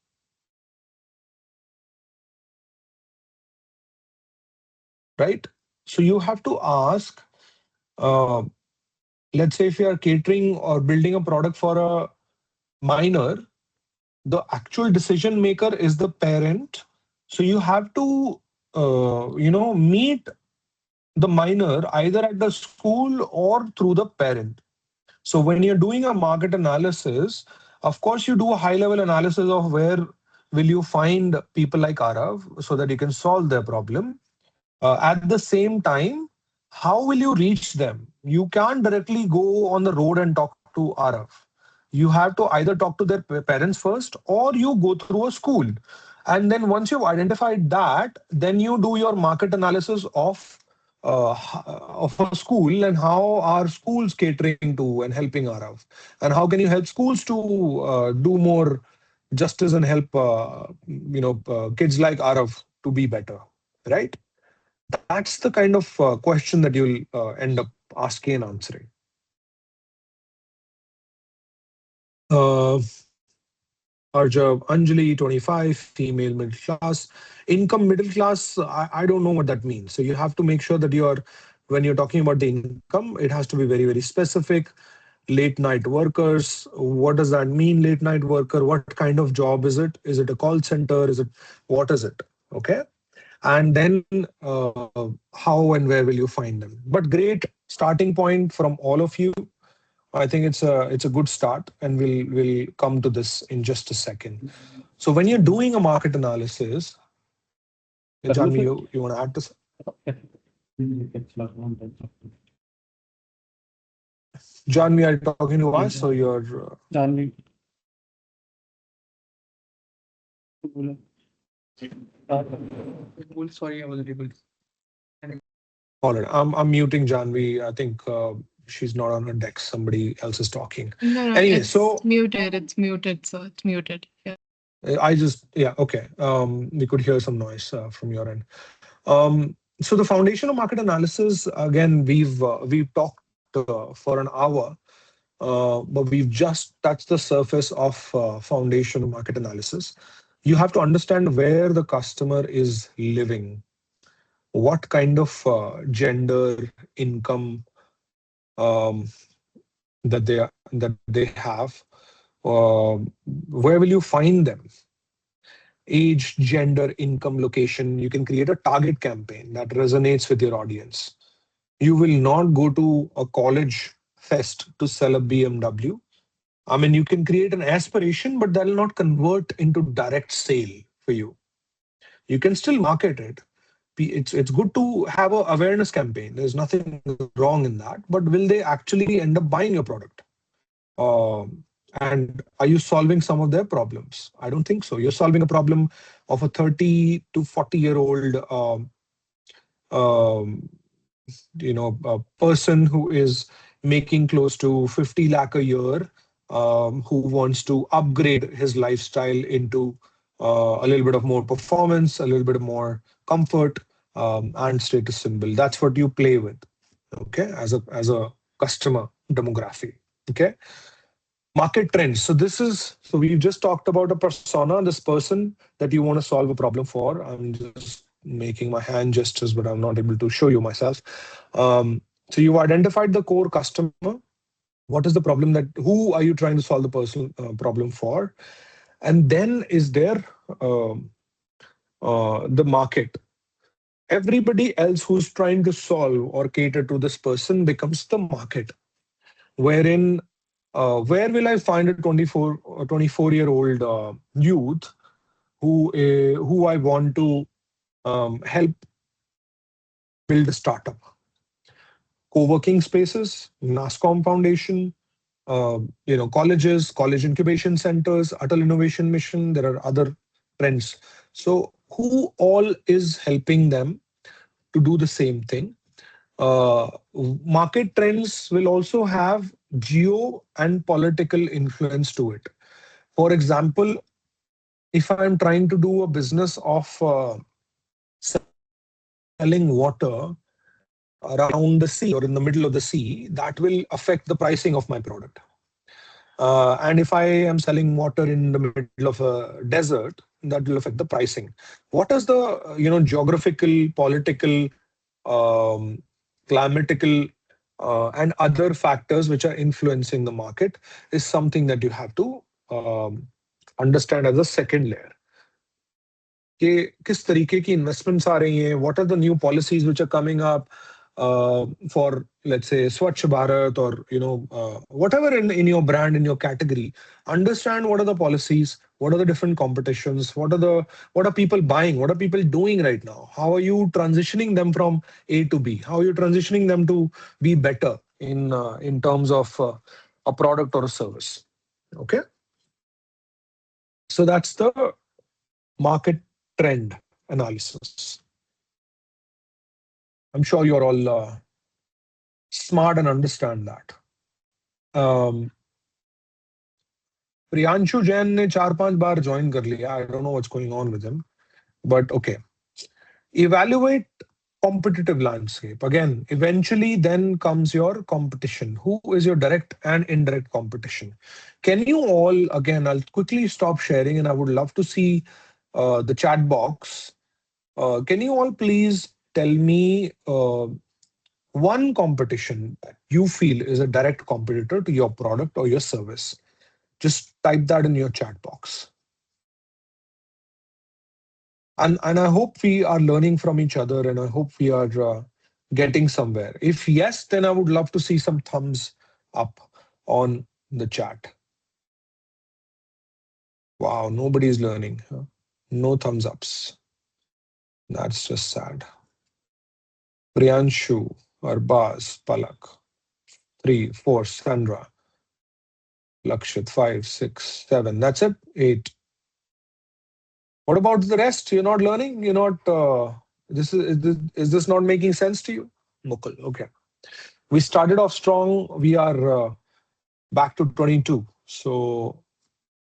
right? So you have to ask. Uh, let's say if you are catering or building a product for a minor, the actual decision maker is the parent. So you have to, meet the minor either at the school or through the parent. So when you're doing a market analysis, of course, you do a high level analysis of where will you find people like Arav so that you can solve their problem. At the same time, how will you reach them? You can't directly go on the road and talk to Arav. You have to either talk to their parents first or you go through a school. And then once you've identified that, then you do your market analysis of a school and how are schools catering to and helping Arav, and how can you help schools to do more justice and help kids like Arav to be better, right? That's the kind of question that you'll end up asking and answering. Uh, Arjav, Anjali, 25, female middle class. Income middle class, I don't know what that means. So you have to make sure that when you're talking about the income, it has to be very, very specific. Late night workers, what does that mean, late night worker? What kind of job is it? Is it a call center? What is it? Okay. And then how and where will you find them? But great starting point from all of you. I think it's a good start, and we'll come to this in just a second. So when you're doing a market analysis, Janvi, you want to add to Janvi, are you talking to us or you're Sorry, I wasn't able to. all right? I'm muting Janvi. I think she's not on her deck. Somebody else is talking. No, Anyway, it's so muted. It's muted. So it's muted. Yeah. yeah, okay. We could hear some noise from your end. So the foundation of market analysis, again, we've talked for an hour, but we've just touched the surface of foundation of market analysis. You have to understand where the customer is living, what kind of gender, income um, that they have, where will you find them? Age, gender, income, location. You can create a target campaign that resonates with your audience. You will not go to a college fest to sell a BMW. I mean, you can create an aspiration, but that will not convert into direct sale for you. You can still market it. It's good to have an awareness campaign. There's nothing wrong in that. But will they actually end up buying your product? And are you solving some of their problems? I don't think so. You're solving a problem of a 30 to 40-year-old um, a person who is making close to 50 lakh a year, who wants to upgrade his lifestyle into a little bit of more performance, a little bit of more comfort, and status symbol. That's what you play with, okay, as a customer demographic. Okay. Market trends. So we've just talked about a persona, this person that you want to solve a problem for. I'm just making my hand gestures, but I'm not able to show you myself. So you've identified the core customer. What is the problem that who are you trying to solve the personal problem for? And then is there the market. Everybody else who's trying to solve or cater to this person becomes the market, wherein where will I find a 24-year-old youth who I want to help build a startup? Co-working spaces, NASCOM Foundation, colleges, college incubation centers, Atal Innovation Mission. There are other trends. So who all is helping them to do the same thing? Market trends will also have geo and political influence to it. For example, if I'm trying to do a business of selling water around the sea or in the middle of the sea, that will affect the pricing of my product. And if I am selling water in the middle of a desert, that will affect the pricing. What is the geographical, political, climatical, and other factors which are influencing the market is something that you have to understand as a second layer. कि किस तरीके की investments आ रही हैं, what are the new policies which are coming up for, let's say, Swachh Bharat or whatever in your brand, in your category. Understand what are the policies, what are the different competitions, what are people buying, what are people doing right now, how are you transitioning them from A to B, how are you transitioning them to be better in terms of a product or a service. Okay, so that's the market trend analysis. I'm sure you're all smart and understand that. Priyanshu Jain ne 4-5 bar join कर लिया. I don't know what's going on with him, but okay. Evaluate competitive landscape. Again, eventually then comes your competition. Who is your direct and indirect competition? Can you all, again, I'll quickly stop sharing and I would love to see the chat box. Can you all please tell me one competition that you feel is a direct competitor to your product or your service? Just type that in your chat box. And I hope we are learning from each other and I hope we are getting somewhere. If yes, then I would love to see some thumbs up on the chat. Wow, nobody's learning. No thumbs ups. That's just sad. Priyanshu, Arbaz, Palak, 3, 4, Sandra, Lakshit, 5, 6, 7. That's it. 8. What about the rest? You're not learning? You're not. Is this not making sense to you? Mukul. Okay. We started off strong. We are back to 22. So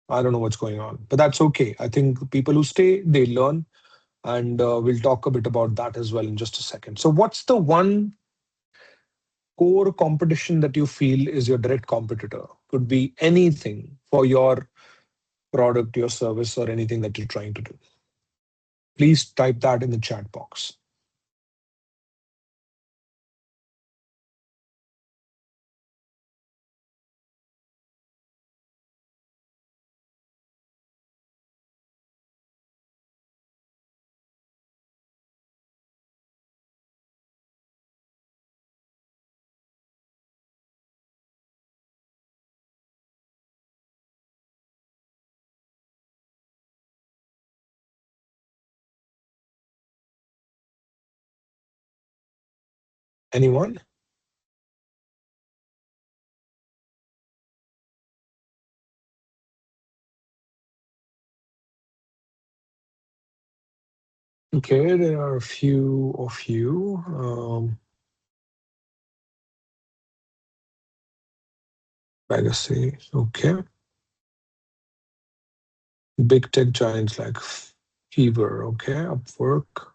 I don't know what's going on, but that's okay. I think people who stay, they learn. And we'll talk a bit about that as well in just a second. So what's the one core competition that you feel is your direct competitor? Could be anything for your product, your service, or anything that you're trying to do. Please type that in the chat box. Anyone? Okay, there are a few of you. Legacy, okay. Big tech giants like Fever, okay. Upwork.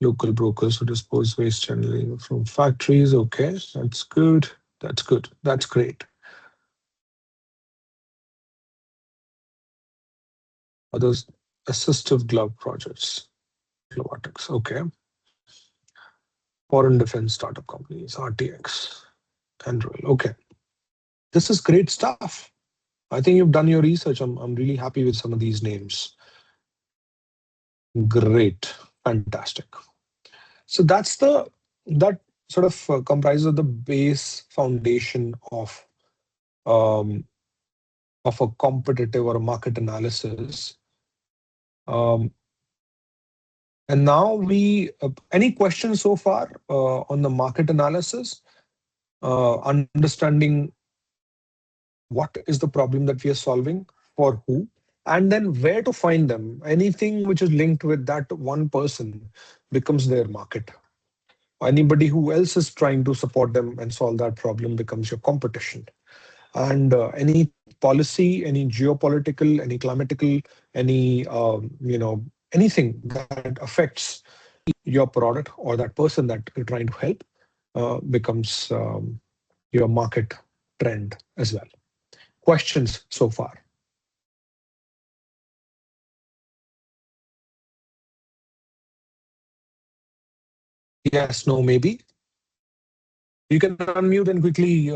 Local brokers who dispose waste generally from factories, okay. That's good. That's good. That's great. Others, assistive glove projects, robotics, okay. Foreign defense startup companies, RTX. Anduril. Okay. This is great stuff. I think you've done your research. I'm really happy with some of these names. Great. Fantastic. So that sort of comprises of the base foundation um, of a competitive or a market analysis. And now any questions so far on the market analysis, understanding what is the problem that we are solving for who, and then where to find them. Anything which is linked with that one person becomes their market. Anybody who else is trying to support them and solve that problem becomes your competition. And any policy, any geopolitical, any climatical, any anything that affects your product or that person that you're trying to help becomes your market trend as well. Questions so far? Yes, no, maybe. You can unmute and quickly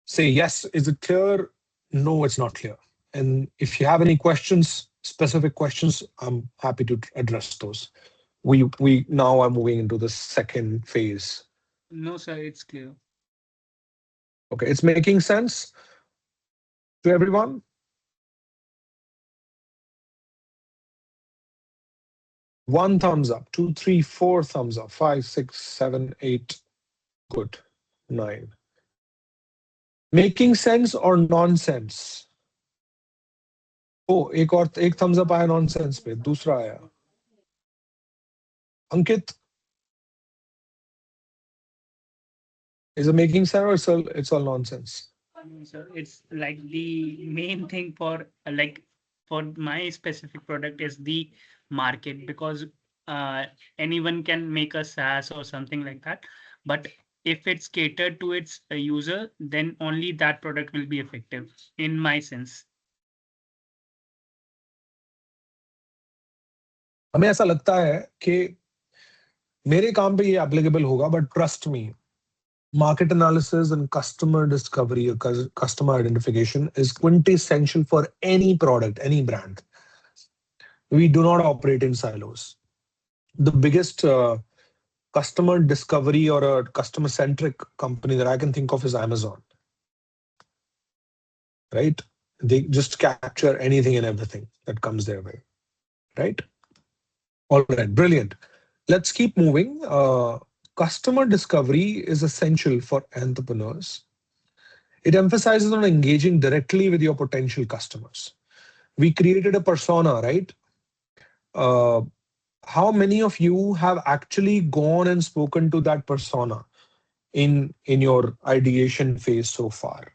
say yes. Is it clear? No, it's not clear. And if you have any questions, specific questions, I'm happy to address those. We now are moving into the second phase. No, sir, it's clear. Okay, it's making sense to everyone? One thumbs up, 2, 3, 4 thumbs up, 5, 6, 7, 8. Good. 9. Making sense or nonsense? Oh, एक thumbs up आया nonsense पे, दूसरा आया. Ankit, is it making sense or it's all nonsense? So it's like the main thing for for my specific product is the market, because anyone can make a SaaS or something like that. But if it's catered to its user, then only that product will be effective, in my sense. हमें ऐसा लगता है कि मेरे काम पे ये applicable होगा, but trust me, market analysis and customer discovery or customer identification is quintessential for any product, any brand. We do not operate in silos. The biggest customer discovery or a customer centric company that I can think of is Amazon. Right? They just capture anything and everything that comes their way. Right? All right, brilliant. Let's keep moving. Customer discovery is essential for entrepreneurs. It emphasizes on engaging directly with your potential customers. We created a persona, right? How many of you have actually gone and spoken to that persona in your ideation phase so far?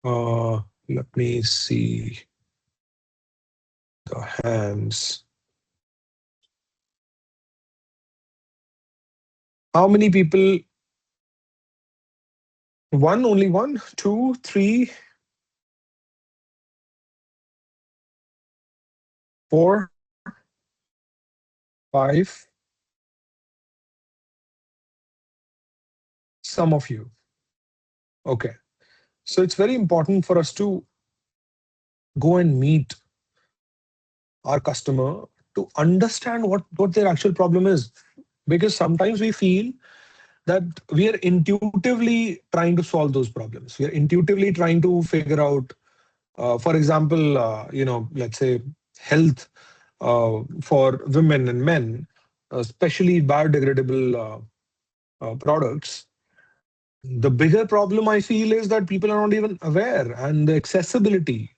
Let me see the hands. How many people? One, only one, 2, 3, 4, 5. Some of you. Okay. So it's very important for us to go and meet our customer to understand what their actual problem is. Because sometimes we feel that we are intuitively trying to solve those problems. We are intuitively trying to figure out, for example, let's say health for women and men, especially biodegradable products. The bigger problem I feel is that people are not even aware, and the accessibility.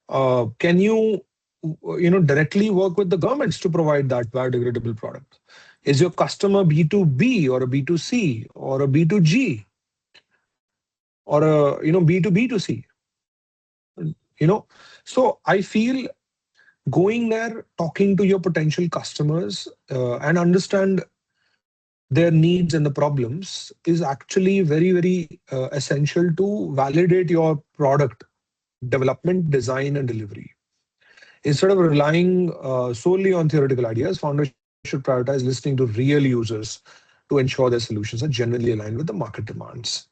Can you directly work with the governments to provide that biodegradable product? Is your customer B2B or a B2C or a B2G or a B2B2C? So I feel going there, talking to your potential customers and understand their needs and the problems is actually very, very essential to validate your product development, design, and delivery. Instead of relying solely on theoretical ideas, foundation should prioritize listening to real users to ensure their solutions are genuinely aligned with the market demands.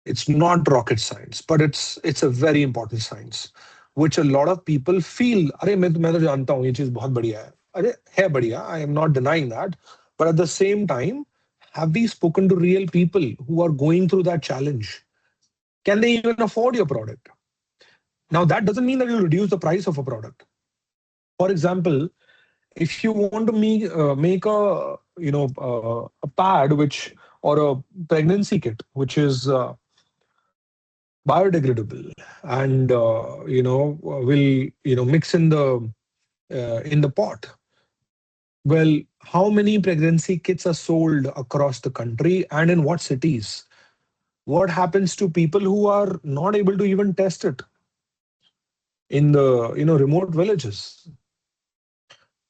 It's not rocket science, but it's a very important science, which a lot of people feel, अरे मैं तो जानता हूँ ये चीज बहुत बढ़िया है. अरे है बढ़िया, I am not denying that. But at the same time, have we spoken to real people who are going through that challenge? Can they even afford your product? Now, that doesn't mean that you reduce the price of a product. For example, if you want to make a pad or a pregnancy kit which is biodegradable and will mix in the pot. Well, how many pregnancy kits are sold across the country and in what cities? What happens to people who are not able to even test it in the remote villages?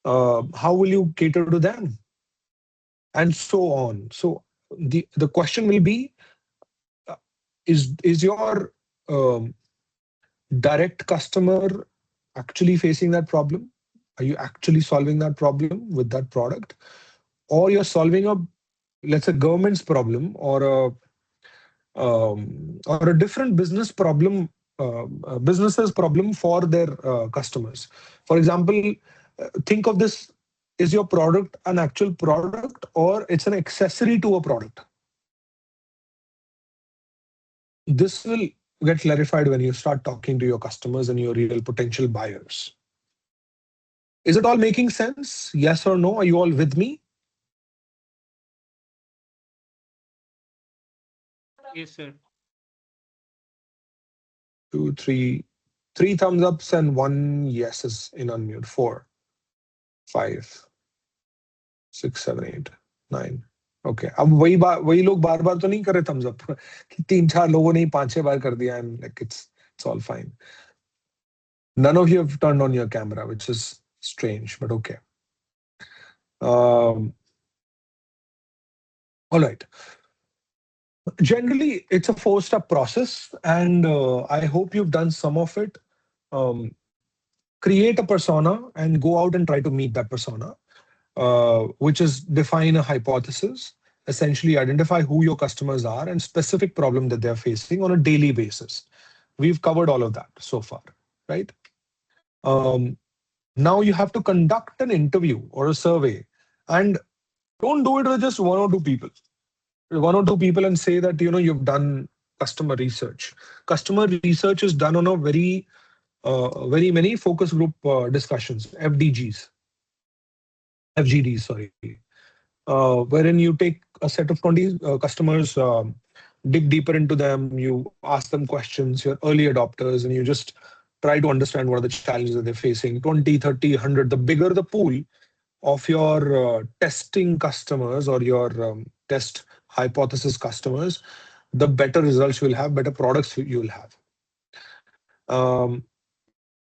How will you cater to them? And so on. So the question will be, is your direct customer actually facing that problem? Are you actually solving that problem with that product? Or you're solving let's say, government's problem or a different business problem, businesses problem for their customers. For example, think of this: is your product an actual product or it's an accessory to a product? This will get clarified when you start talking to your customers and your real potential buyers. Is it all making sense? Yes or no? Are you all with me? Yes, sir. 2, 3, 3 thumbs ups and 1 yes is in unmute. 4, 5, 6, 7, 8, 9. Okay, अब वही लोग बार बार तो नहीं कर रहे thumbs up कि 3-4 लोगों ने 5-6 बार कर दिया and like it's all fine. None of you have turned on your camera, which is strange, but okay. All right. Generally, it's a 4-step process, and I hope you've done some of it. Create a persona and go out and try to meet that persona, which is define a hypothesis, essentially identify who your customers are and specific problem that they're facing on a daily basis. We've covered all of that so far, right? Now you have to conduct an interview or a survey, and don't do it with just 1 or 2 people. 1 or 2 people and say that you've done customer research. Customer research is done on a very many focus group discussions, FGDs, sorry, wherein you take a set of 20 customers, dig deeper into them, you ask them questions, you're early adopters, and you just try to understand what are the challenges that they're facing. 20, 30, 100, the bigger the pool of your testing customers or your test hypothesis customers, the better results you will have, better products you will have.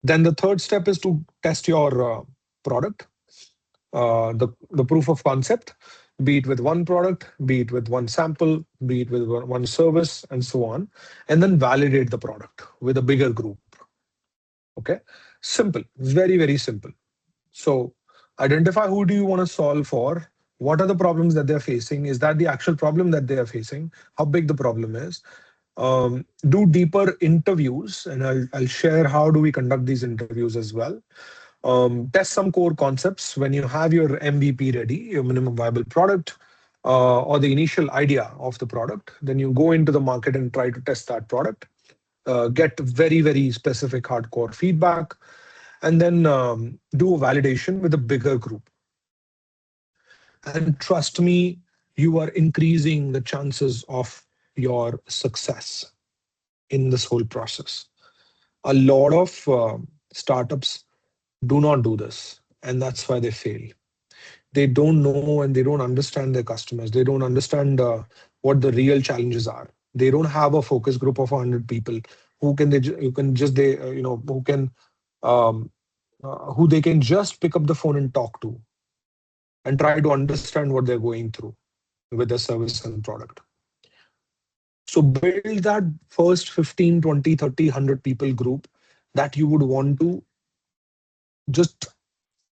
Then the third step is to test your product, the proof of concept, be it with 1 product, be it with 1 sample, be it with 1 service, and so on, and then validate the product with a bigger group. Okay, simple, very, very simple. So identify who do you want to solve for, what are the problems that they're facing, is that the actual problem that they are facing, how big the problem is. Do deeper interviews, and I'll share how do we conduct these interviews as well. Test some core concepts. When you have your MVP ready, your minimum viable product, or the initial idea of the product, then you go into the market and try to test that product, get very, very specific hardcore feedback, and then do a validation with a bigger group. And trust me, you are increasing the chances of your success in this whole process. A lot of startups do not do this, and that's why they fail. They don't know and they don't understand their customers. They don't understand what the real challenges are. They don't have a focus group of 100 people who they can just pick up the phone and talk to and try to understand what they're going through with their service and product. So build that first 15, 20, 30, 100 people group that you would want to just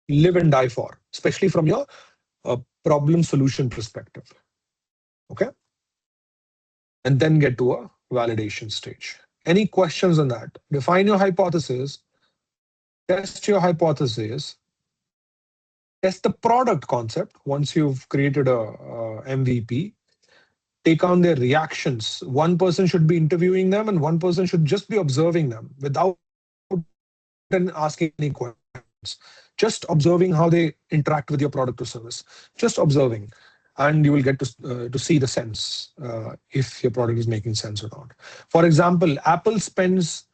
live and die for, especially from your problem solution perspective. Okay. And then get to a validation stage. Any questions on that? Define your hypothesis, test your hypothesis, test the product concept once you've created a MVP, take on their reactions. One person should be interviewing them and one person should just be observing them without asking any questions. Just observing how they interact with your product or service. Just observing. And you will get to see the sense if your product is making sense or not. For example, Apple spends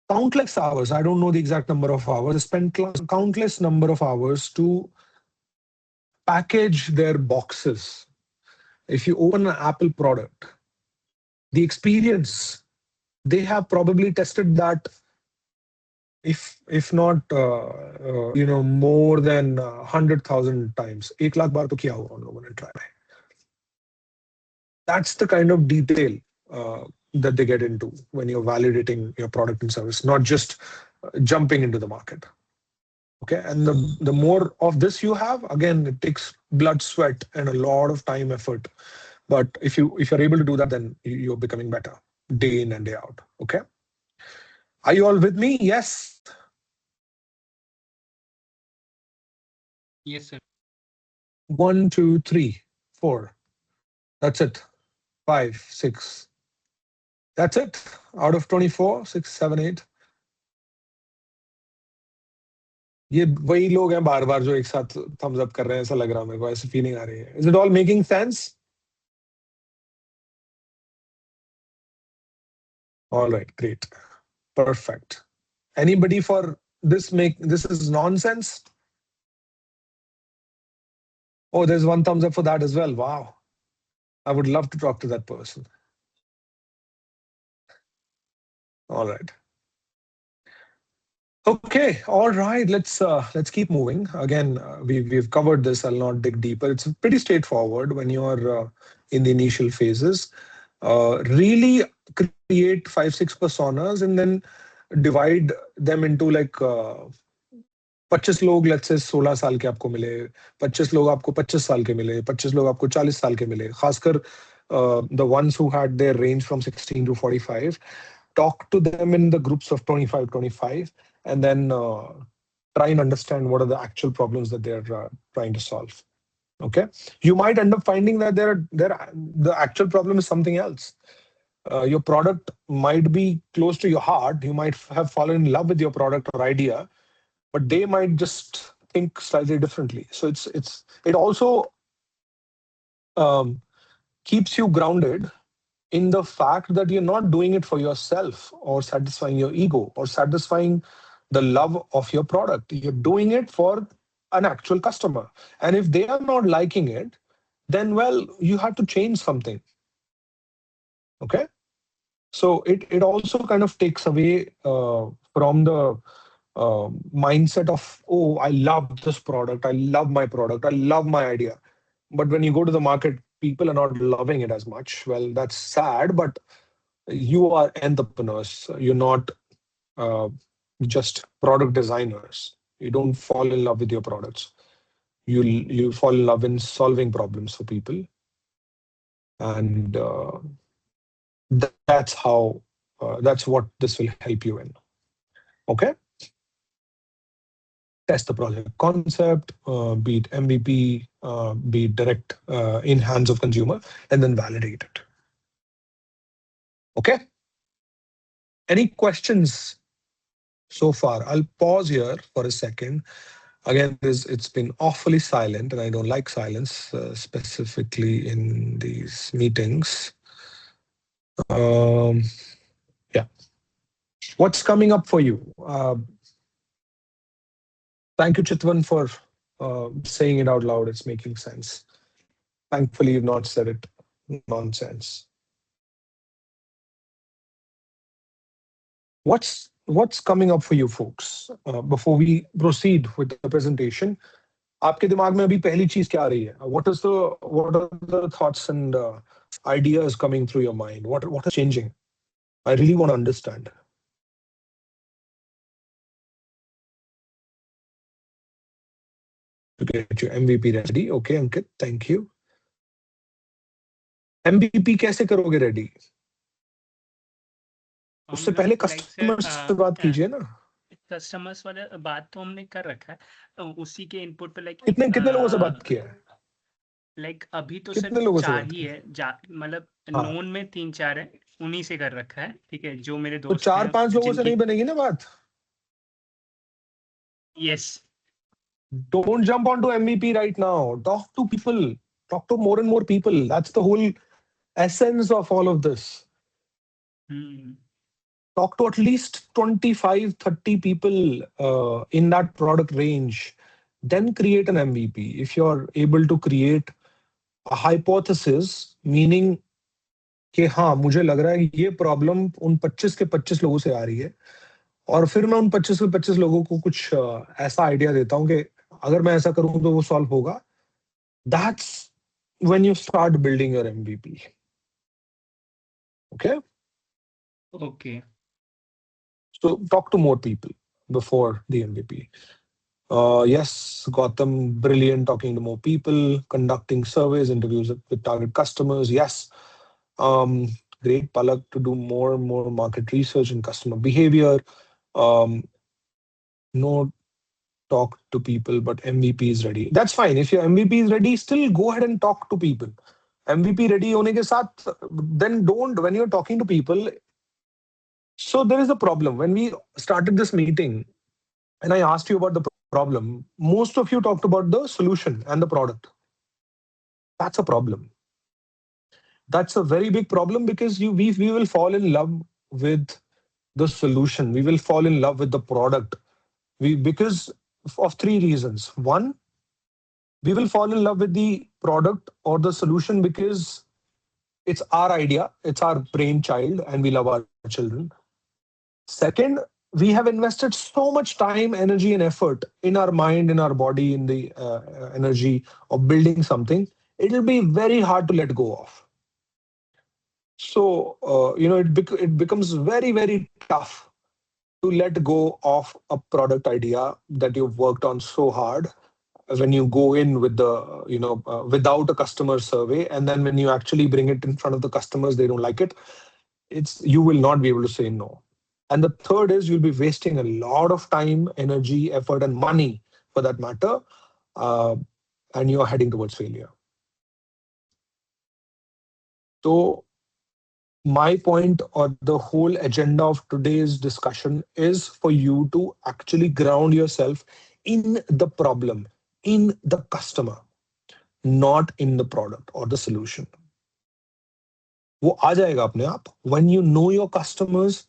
countless hours. I don't know the exact number of hours. They spend countless number of hours to package their boxes. If you open an Apple product, the experience, they have probably tested that if not more than 100,000 times. 1 lakh बार तो किया होगा उन लोगों ने try. That's the kind of detail that they get into when you're validating your product and service, not just jumping into the market. Okay, and the more of this you have, again, it takes blood, sweat, and a lot of time, effort. But if you're able to do that, then you're becoming better day in and day out. Okay, are you all with me? Yes. Yes, sir. 1, 2, 3, 4. That's it. 5, 6. That's it. Out of 24, 6, 7, 8. ये वही लोग हैं बार बार जो एक साथ thumbs up कर रहे हैं, ऐसा लग रहा है मेरे को, ऐसी फीलिंग आ रही है. Is it all making sense? All right, great, perfect. Anybody for this is nonsense? Oh, there's one thumbs up for that as well. Wow, I would love to talk to that person. All right. Okay, all right. Let's keep moving. Again, we've covered this. I'll not dig deeper. It's pretty straightforward when you're in the initial phases. Really create 5-6 personas and then divide them into like 25 लोग let's say 16 साल के आपको मिले, 25 लोग आपको 25 साल के मिले, 25 लोग आपको 40 साल के मिले. खासकर the ones who had their range from 16 to 45, talk to them in the groups of 25, and then try and understand what are the actual problems that they're trying to solve. Okay, you might end up finding that the actual problem is something else. Your product might be close to your heart. You might have fallen in love with your product or idea, but they might just think slightly differently. So it also keeps you grounded in the fact that you're not doing it for yourself or satisfying your ego or satisfying the love of your product. You're doing it for an actual customer. And if they are not liking it, then, well, you have to change something. Okay? So it also kind of takes away from the mindset of, oh, I love this product. I love my product. I love my idea. But when you go to the market, people are not loving it as much. Well, that's sad, but you are entrepreneurs. You're not just product designers. You don't fall in love with your products. You fall in love in solving problems for people. And that's what this will help you in. Okay? Test the project concept, be it MVP, be it direct in hands of consumer, and then validate it. Okay? Any questions so far? I'll pause here for a second. Again, it's been awfully silent, and I don't like silence, specifically in these meetings. Yeah. What's coming up for you? Thank you, Chitwan, for saying it out loud. It's making sense. Thankfully, you've not said it nonsense. What's coming up for you folks? Before we proceed with the presentation, आपके दिमाग में अभी पहली चीज क्या आ रही है? What are the thoughts and ideas coming through your mind? What is changing? I really want to understand. to get your MVP ready. Okay, Ankit, thank you. MVP कैसे करोगे ready? उससे हम पहले लोग लाइक कस्टमर से sir बात कीजिए ना. कस्टमर्स वाले बात तो हमने कर रखा है, उसी के इनपुट पे लाइक कितने कितने लोगों से बात किया है? लाइक अभी तो कितने सिर्फ लोगों से 4 बात ही की? है, मतलब हाँ. नोन में 3-4 है, उन्हीं से कर रखा है, ठीक है, जो मेरे तो दोस्त हैं 4-5 लोगों से जिनकी नहीं बनेगी ना बात. Yes Don't jump onto MVP right now. Talk to people. Talk to more and more people. That's the whole essence of all of this. Talk to at least 25, 30 people in that product range. Then create an MVP. If you're able to create a hypothesis, meaning कि हाँ मुझे लग रहा है ये problem उन 25 के 25 लोगों से आ रही है, और फिर मैं उन 25 के 25 लोगों को कुछ ऐसा आइडिया देता हूँ कि अगर मैं ऐसा करूँ तो वो सॉल्व होगा. That's when you start building your MVP. Okay? Okay. So talk to more people before the MVP. Yes, Gautam, brilliant talking to more people, conducting surveys, interviews with target customers. Yes. Great, Palak, to do more and more market research and customer behavior. No talk to people, but MVP is ready. That's fine. If your MVP is ready, still go ahead and talk to people. MVP ready होने के साथ, then don't, when you're talking to people. So there is a problem. When we started this meeting and I asked you about the problem, most of you talked about the solution and the product. That's a problem. That's a very big problem because we will fall in love with the solution. We will fall in love with the product. Because of 3 reasons. One, we will fall in love with the product or the solution because it's our idea, it's our brainchild, and we love our children. Second, we have invested so much time, energy, and effort in our mind, in our body, in the energy of building something. It'll be very hard to let go of. So, it becomes very, very tough to let go of a product idea that you've worked on so hard when you go in with the, without a customer survey. And then when you actually bring it in front of the customers, they don't like it. You will not be able to say no. And the third is you'll be wasting a lot of time, energy, effort, and money for that matter. And you're heading towards failure. So my point or the whole agenda of today's discussion is for you to actually ground yourself in the problem, in the customer, not in the product or the solution. वो आ जाएगा अपने आप. When you know your customers,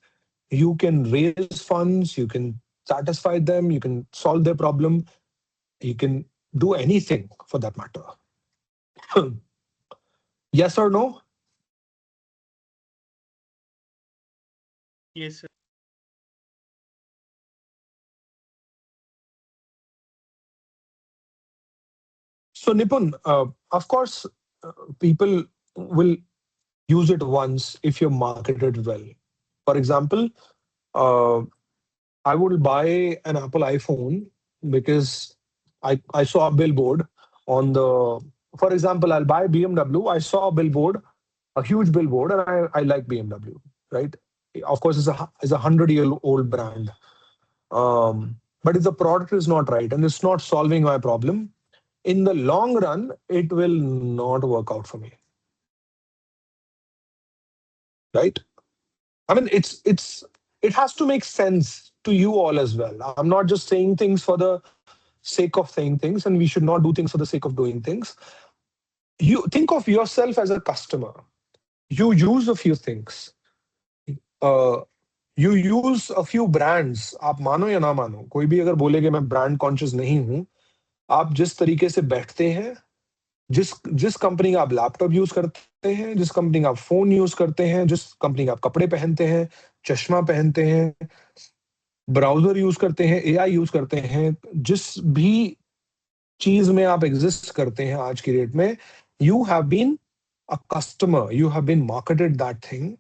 you can raise funds, you can satisfy them, you can solve their problem, you can do anything for that matter. Yes or no? Yes, sir. So Nipun, of course, people will use it once if you market it well. For example, I would buy an Apple iPhone because I saw a billboard on the, for example, I'll buy BMW. I saw a billboard, a huge billboard, and I like BMW, right? Of course, it's a 100-year-old brand. But if the product is not right and it's not solving my problem, in the long run, it will not work out for me. Right? I mean, it has to make sense to you all as well. I'm not just saying things for the sake of saying things, and we should not do things for the sake of doing things. You think of yourself as a customer. You use a few things. You use a few brands. आप मानो या ना मानो, कोई भी अगर बोले कि मैं ब्रांड कॉन्शियस नहीं हूं, आप जिस तरीके से बैठते हैं, जिस कंपनी का आप लैपटॉप यूज करते हैं, जिस कंपनी का आप फोन यूज करते हैं, जिस कंपनी का आप कपड़े पहनते हैं, चश्मा पहनते हैं, ब्राउजर यूज करते हैं, एआई यूज करते हैं, जिस भी चीज में आप एग्जिस्ट करते हैं आज की डेट में, you have been a customer, you have been marketed that thing.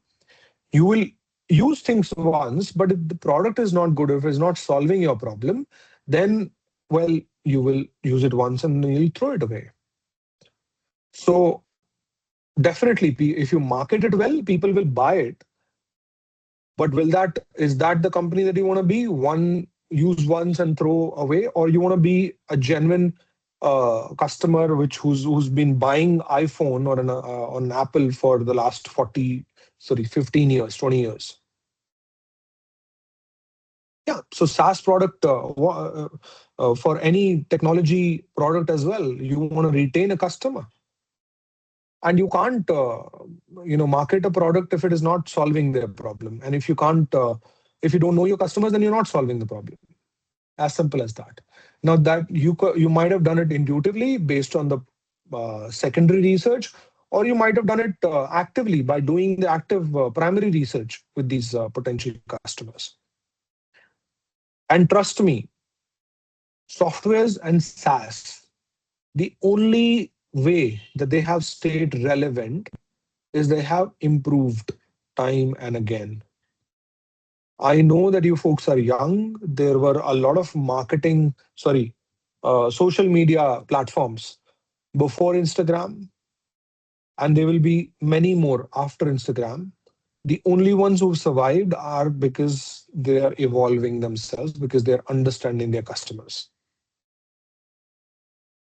You will use things once, but if the product is not good, if it's not solving your problem, then well, you will use it once and then you'll throw it away. So definitely, if you market it well, people will buy it. But is that the company that you want to be? One use once and throw away, or you want to be a genuine customer who's been buying iPhone or on Apple for the last 15 years, 20 years. Yeah. So SaaS product for any technology product as well, you want to retain a customer. And you can't market a product if it is not solving their problem. And if you don't know your customers, then you're not solving the problem. As simple as that. Now that you might have done it intuitively based on the secondary research, or you might have done it actively by doing the active primary research with these potential customers. And trust me, softwares and SaaS, the only way that they have stayed relevant is they have improved time and again. I know that you folks are young. There were a lot of social media platforms before Instagram, and there will be many more after Instagram. The only ones who survived are because they are evolving themselves, because they're understanding their customers.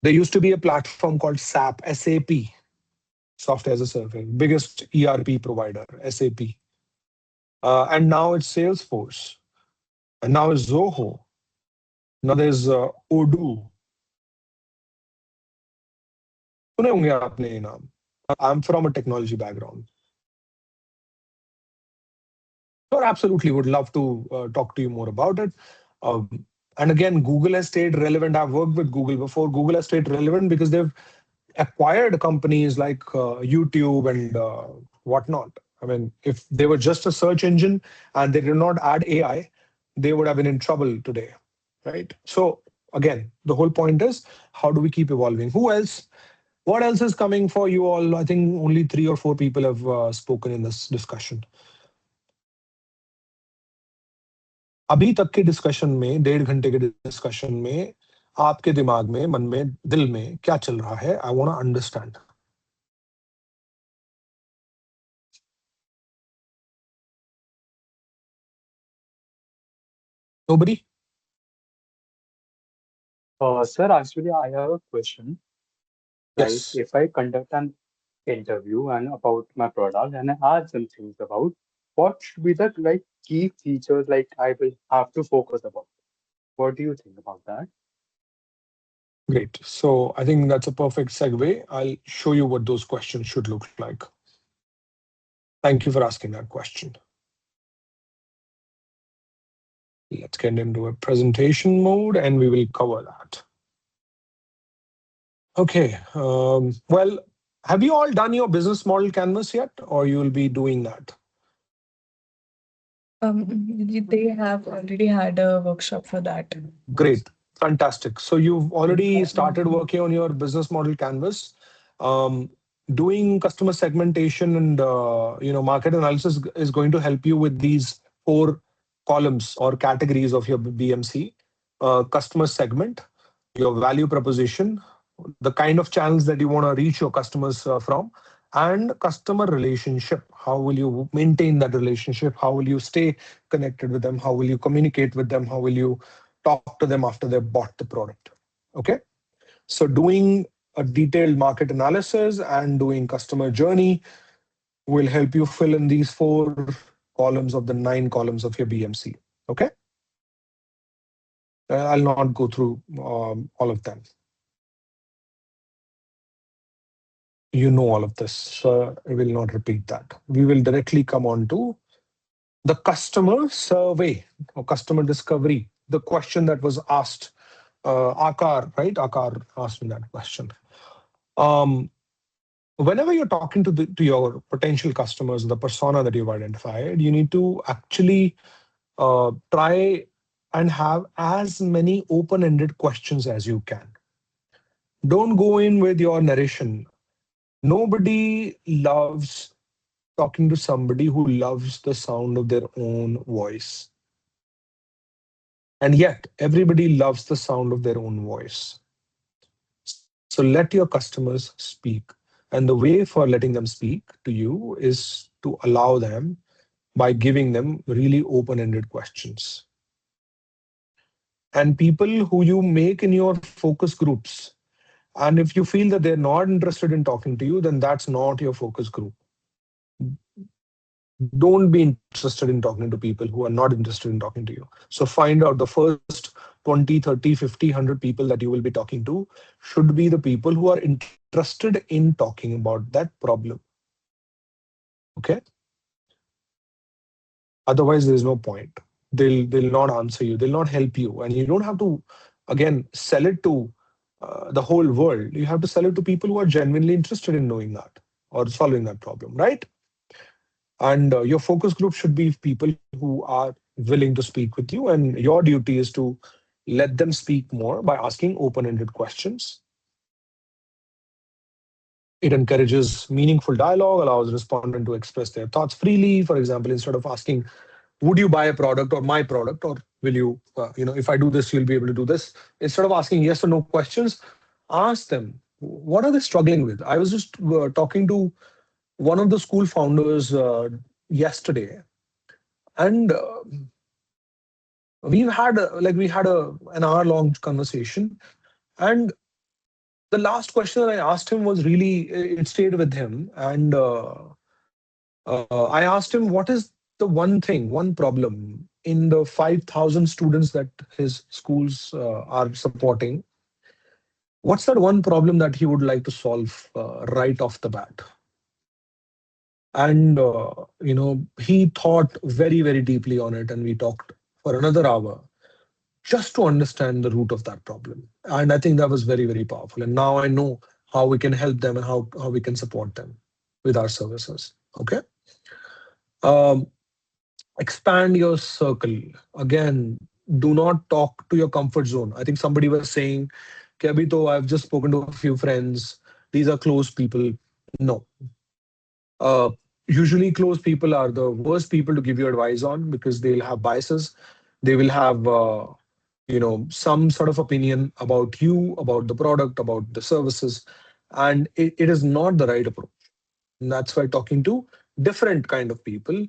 There used to be a platform called SAP, Software as a Service, biggest ERP provider, SAP. And now it's Salesforce. And now it's Zoho. Now there's Odoo. सुने होंगे आपने ये नाम. I'm from a technology background. Sure, absolutely would love to talk to you more about it. And again, Google has stayed relevant. I've worked with Google before. Google has stayed relevant because they've acquired companies like YouTube and whatnot. I mean, if they were just a search engine and they did not add AI, they would have been in trouble today, right? So again, the whole point is, how do we keep evolving? Who else? What else is coming for you all? I think only 3 or 4 people have spoken in this discussion. अभी तक के discussion में, 1.5 घंटे के discussion में, आपके दिमाग में, मन में, दिल में क्या चल रहा है? I want to understand. Nobody? Sir, actually, I have a question. Like, Yes. if I conduct an interview and about my product and I add some things about what should be the key features like I will have to focus about. What do you think about that? Great. So I think that's a perfect segue. I'll show you what those questions should look like. Thank you for asking that question. Let's get into a presentation mode and we will cover that. Okay. Well, have you all done your business model canvas yet, or you will be doing that? They have already had a workshop for that. Great. Fantastic. So you've already started working on your business model canvas. Doing customer segmentation and market analysis is going to help you with these 4 columns or categories of your BMC. Customer segment, your value proposition, the kind of channels that you want to reach your customers from, and customer relationship. How will you maintain that relationship? How will you stay connected with them? How will you communicate with them? How will you talk to them after they've bought the product? Okay. So doing a detailed market analysis and doing customer journey will help you fill in these 4 columns of the 9 columns of your BMC. Okay. I'll not go through all of them. You know all of this, so I will not repeat that. We will directly come on to the customer survey or customer discovery, the question that was asked. Akar, right? Akar asked me that question. Whenever you're talking to your potential customers, the persona that you've identified, you need to actually try and have as many open-ended questions as you can. Don't go in with your narration. Nobody loves talking to somebody who loves the sound of their own voice. And yet, everybody loves the sound of their own voice. So let your customers speak. And the way for letting them speak to you is to allow them by giving them really open-ended questions. And people who you make in your focus groups, and if you feel that they're not interested in talking to you, then that's not your focus group. Don't be interested in talking to people who are not interested in talking to you. So find out the first 20, 30, 50, 100 people that you will be talking to should be the people who are interested in talking about that problem. Okay? Otherwise, there is no point. They'll not answer you. They'll not help you. And you don't have to, again, sell it to the whole world. You have to sell it to people who are genuinely interested in knowing that or solving that problem, right? And your focus group should be people who are willing to speak with you, and your duty is to let them speak more by asking open-ended questions. It encourages meaningful dialogue, allows respondent to express their thoughts freely. For example, instead of asking, would you buy a product or my product, or will you, if I do this, you'll be able to do this. Instead of asking yes or no questions, ask them, what are they struggling with? I was just talking to one of the school founders yesterday, and we had an hour long conversation, and the last question that I asked him was really, it stayed with him. And I asked him, what is the one thing, one problem in the 5,000 students that his schools are supporting? What's that one problem that he would like to solve right off the bat? And he thought very, very deeply on it, and we talked for another hour just to understand the root of that problem. And I think that was very, very powerful. And now I know how we can help them and how we can support them with our services. Okay. Um, expand your circle. Again, do not talk to your comfort zone. I think somebody was saying, "Ki abhi to I've just spoken to a few friends. These are close people." No. Uh, Usually, close people are the worst people to give you advice on because they'll have biases. They will have some sort of opinion about you, about the product, about the services, and it is not the right approach. And that's why talking to different kinds of people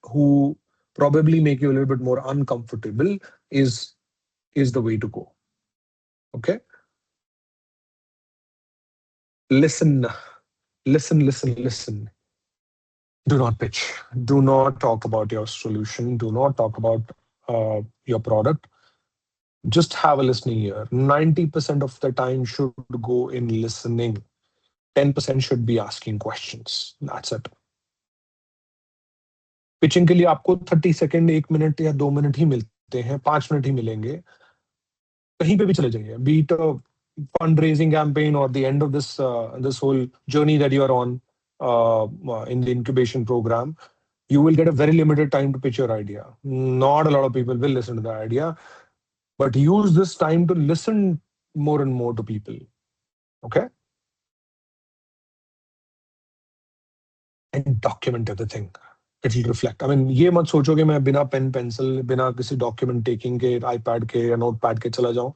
who probably make you a little bit more uncomfortable is the way to go. Okay. Listen, listen. Do not pitch. Do not talk about your solution. Do not talk about your product. Just have a listening ear. 90% of the time should go in listening. 10% should be asking questions. That's it. Pitching के लिए आपको 30 second, 1 minute या 2 minute ही मिलते हैं, 5 minute ही मिलेंगे. कहीं पे भी चले जाइए, be it a fundraising campaign or the end of this whole journey that you are on in the incubation program, you will get a very limited time to pitch your idea. Not a lot of people will listen to the idea, but use this time to listen more and more to people. Okay. And document everything. It will reflect. I mean, ये मत सोचो कि मैं बिना pen pencil, बिना किसी document taking के, iPad के या नोट पैड के चला जाऊं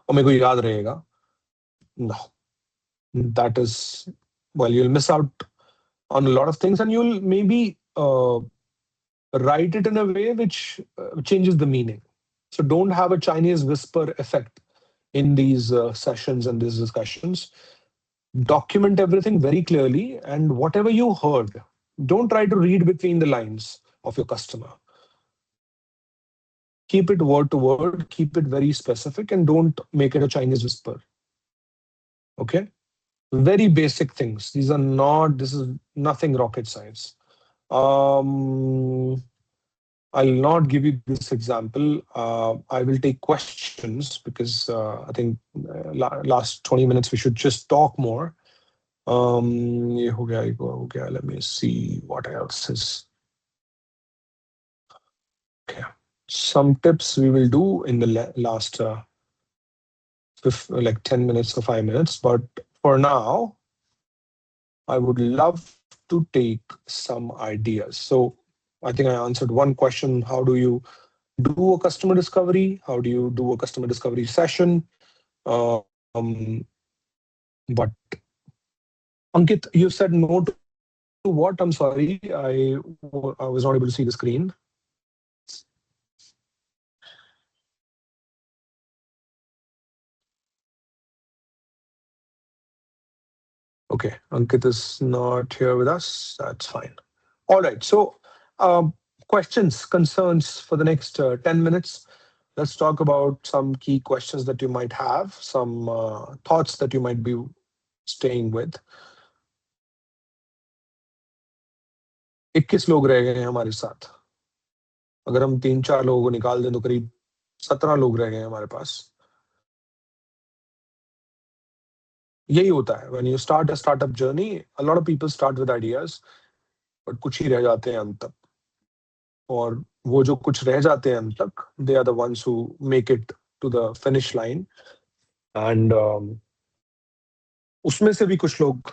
और मेरे को याद रहेगा. No, that is, well, you'll miss out on a lot of things, and you'll maybe write it in a way which changes the meaning. So don't have a Chinese whisper effect in these sessions and these discussions. Document everything very clearly, and whatever you heard, don't try to read between the lines of your customer. Keep it word to word, keep it very specific, and don't make it a Chinese whisper. Okay? Very basic things. This is nothing rocket science. I'll not give you this example. I will take questions because I think last 20 minutes we should just talk more. ये हो गया, ये हो गया. Let me see what else is. Okay. Some tips we will do in the last like 10 minutes or 5 minutes. But for now, I would love to take some ideas. So I think I answered one question. How do you do a customer discovery? How do you do a customer discovery session? Um, but Ankit, you said no to what? I'm sorry, I was not able to see the screen. Okay, Ankit is not here with us. That's fine. All right. So, questions, concerns for the next 10 minutes. Let's talk about some key questions that you might have, some thoughts that you might be staying with. 21 लोग रह गए हैं हमारे साथ. अगर हम 3-4 लोगों को निकाल दें तो करीब 17 लोग रह गए हैं हमारे पास. यही होता है. When you start a startup journey, a lot of people start with ideas, but कुछ ही रह जाते हैं अंत तक. और वो जो कुछ रह जाते हैं अंत तक, they are the ones who make it to the finish line. And उसमें से भी कुछ लोग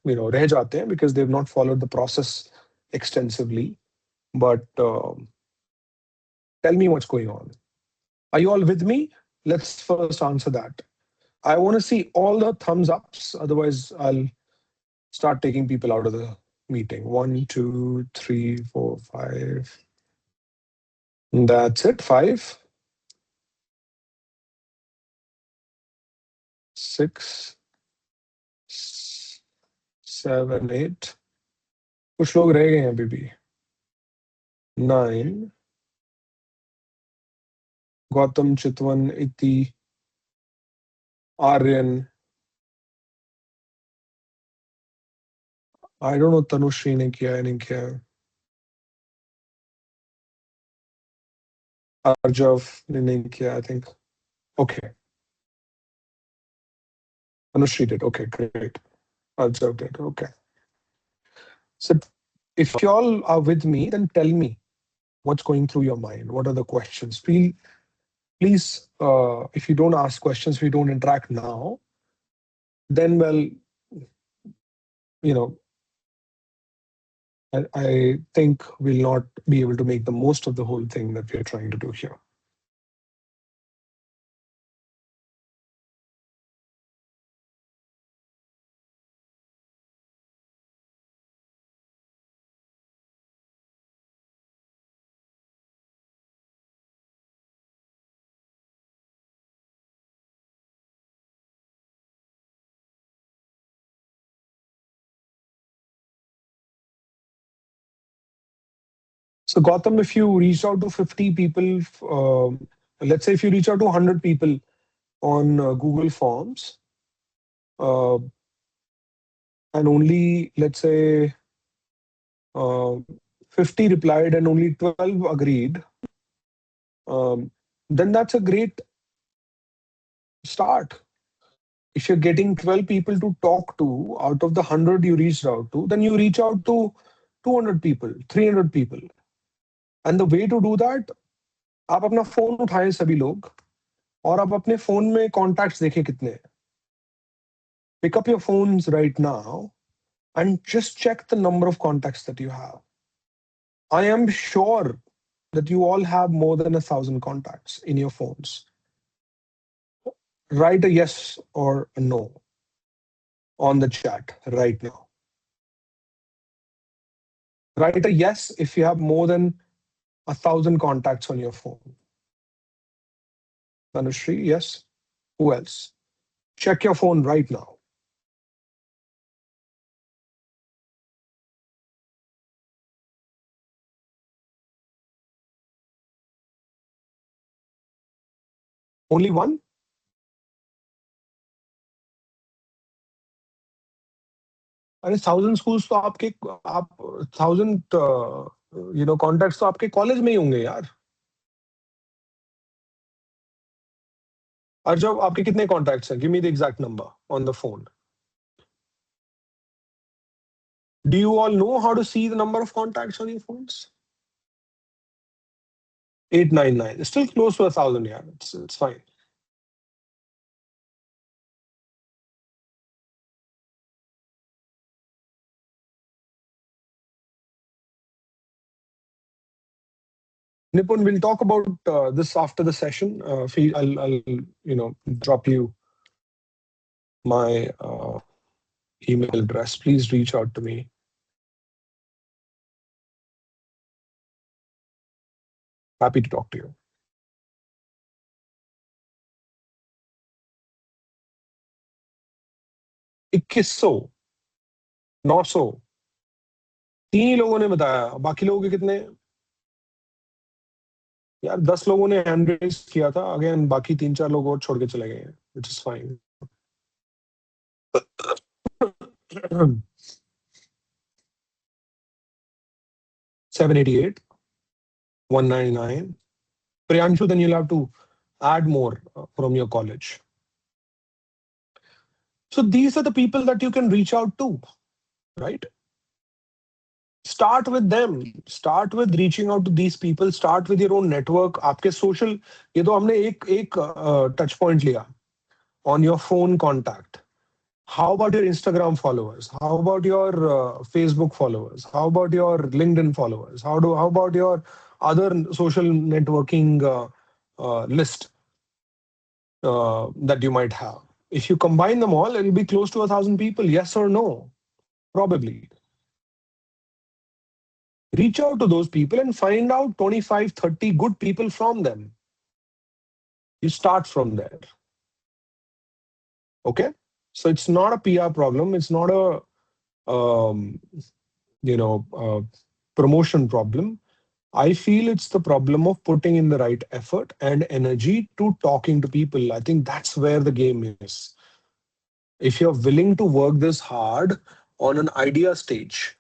रह जाते हैं because they've not followed the process extensively. But tell me what's going on. Are you all with me? Let's first answer that. I want to see all the thumbs ups. Otherwise, I'll start taking people out of the meeting. 1, 2, 3, 4, 5. That's it. 5, 6, 7, 8. कुछ लोग रह गए हैं अभी भी. 9. Gautam, Chitwan, Iti, Aryan. I don't know Tanushree ने किया है नहीं किया है. Arjav ने नहीं किया, I think. Okay. Tanushree did. Okay, great. Arjav did. Okay. So if you all are with me, then tell me what's going through your mind. What are the questions? Please, if you don't ask questions, if you don't interact now, then well, I think we'll not be able to make the most of the whole thing that we're trying to do here. So Gautam, if you reach out to 50 people, let's say if you reach out to 100 people on Google Forms, and only, let's say, 50 replied and only 12 agreed, then that's a great start. If you're getting 12 people to talk to out of the 100 you reached out to, then you reach out to 200 people, 300 people. And the way to do that, आप अपना phone उठाएं सभी लोग और आप अपने phone में contacts देखें कितने हैं. Pick up your phones right now and just check the number of contacts that you have. I am sure that you all have more than 1,000 contacts in your phones. Write a yes or a no on the chat right now. Write a yes if you have more than 1,000 contacts on your phone. Tanushree, yes. Who else? Check your phone right now. Only one? अरे 1,000 schools तो आपके आप 1,000 contacts तो आपके college में ही होंगे यार. अर्जव, आपके कितने contacts हैं? Give me the exact number on the phone. Do you all know how to see the number of contacts on your phones? 899. It's still close to 1,000. Yeah, it's fine. Nipun, we'll talk about this after the session. I'll drop you my email address. Please reach out to me. Happy to talk to you. 2100, 900, 3 ही लोगों ने बताया, बाकी लोगों के कितने? यार 10 लोगों ने हैंड रेज किया था, अगेन बाकी 3-4 लोग और छोड़ के चले गए हैं, which is fine. 788, 199. Priyanshu, then you'll have to add more from your college. So these are the people that you can reach out to, right? Start with them. Start with reaching out to these people. Start with your own network. आपके social, ये तो हमने एक touch point लिया on your phone contact. How about your Instagram followers? How about your Facebook followers? How about your LinkedIn followers? How about your other social networking list that you might have? If you combine them all, it'll be close to 1,000 people. Yes or no? Probably. Reach out to those people and find out 25, 30 good people from them. You start from there. Okay? So it's not a PR problem. It's not a promotion problem. I feel it's the problem of putting in the right effort and energy to talking to people. I think that's where the game is. If you're willing to work this hard on an idea stage,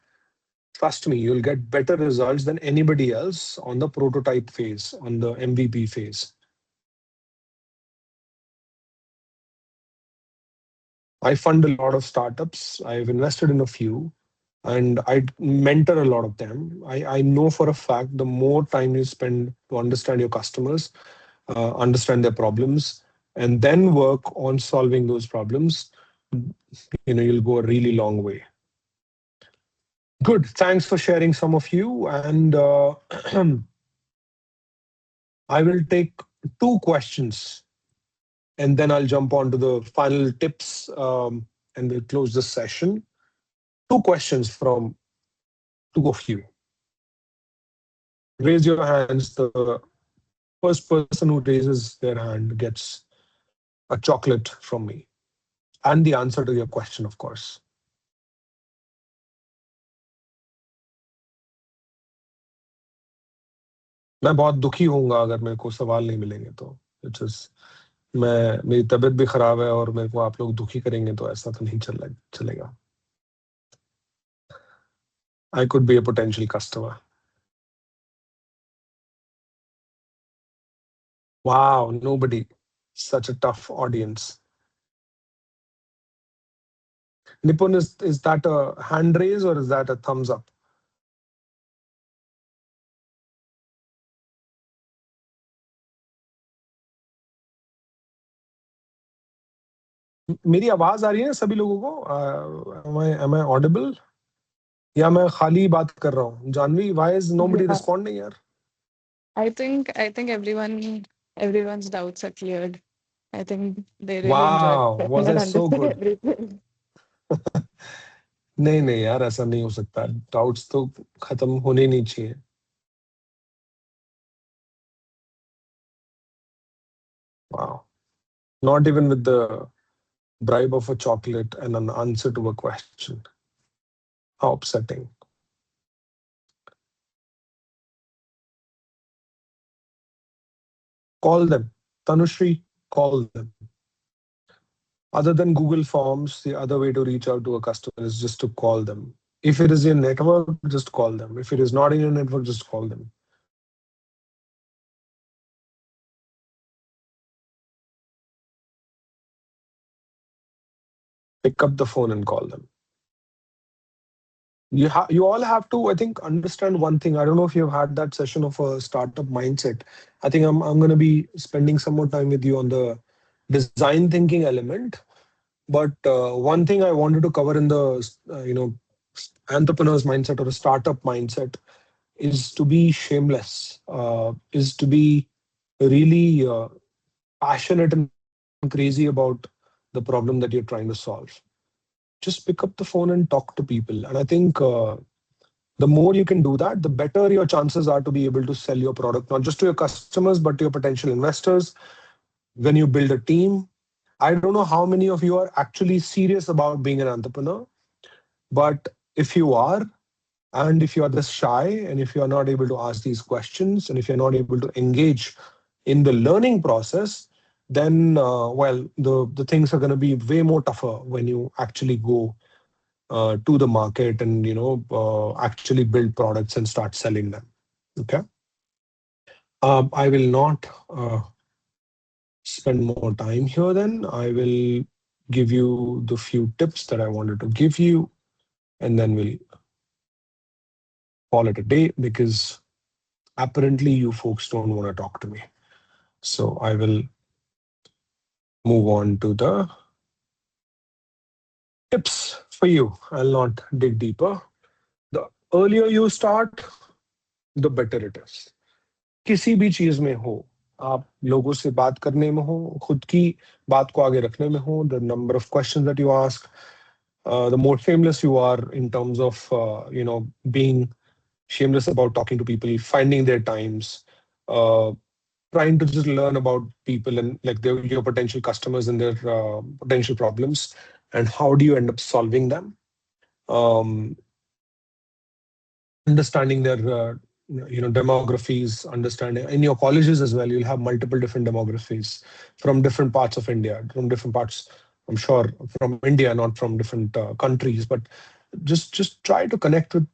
trust me, you'll get better results than anybody else on the prototype phase, on the MVP phase. I fund a lot of startups. I've invested in a few, and I mentor a lot of them. I know for a fact the more time you spend to understand your customers, understand their problems, and then work on solving those problems, you'll go a really long way. Good. Thanks for sharing, some of you. And I will take 2 questions, and then I'll jump on to the final tips, and we'll close this session. 2 questions from 2 of you. Raise your hands. The first person who raises their hand gets a chocolate from me and the answer to your question, of course. मैं बहुत दुखी होऊंगा अगर मेरे को सवाल नहीं मिलेंगे तो. Which is, मेरी तबीयत भी खराब है और मेरे को आप लोग दुखी करेंगे तो ऐसा तो नहीं चलेगा. I could be a potential customer. Wow, nobody. Such a tough audience. Nipun, is that a hand raise or is that a thumbs up? मेरी आवाज आ रही है सभी लोगों को? Am I audible? या मैं खाली बात कर रहा हूँ? Janvi, why is nobody Yeah. responding यार? I think everyone's doubts are cleared. I think they really Wow, enjoyed was and I so understood good? everything. नहीं यार, ऐसा नहीं हो सकता. Doubts तो खत्म होने नहीं चाहिए. Wow. Not even with the bribe of a chocolate and an answer to a question. How upsetting. Call them. Tanushri, call them. Other than Google Forms, the other way to reach out to a customer is just to call them. If it is in your network, just call them. If it is not in your network, just call them. Pick up the phone and call them. You all have to, I think, understand one thing. I don't know if you've had that session of a startup mindset. I think I'm going to be spending some more time with you on the design thinking element. But one thing I wanted to cover in the entrepreneur's mindset or a startup mindset is to be shameless, is to be really passionate and crazy about the problem that you're trying to solve. Just pick up the phone and talk to people. And I think the more you can do that, the better your chances are to be able to sell your product, not just to your customers, but to your potential investors. When you build a team, I don't know how many of you are actually serious about being an entrepreneur, but if you are, and if you are this shy, and if you are not able to ask these questions, and if you're not able to engage in the learning process, then well, the things are going to be way more tougher when you actually go to the market and actually build products and start selling them. Okay. I will not spend more time here. Then I will give you the few tips that I wanted to give you, and then we'll call it a day, because apparently you folks don't want to talk to me. So I will move on to the tips for you. I'll not dig deeper. The earlier you start, the better it is. किसी भी चीज में हो, आप लोगों से बात करने में हो, खुद की बात को आगे रखने में हो, the number of questions that you ask, the more shameless you are in terms of being shameless about talking to people, finding their times, uh, trying to just learn about people and like your potential customers and their potential problems, and how do you end up solving them. Um, Understanding their demographies, understanding in your colleges as well, you'll have multiple different demographies from different parts of India, from different parts, I'm sure, from India, not from different countries, but just try to connect with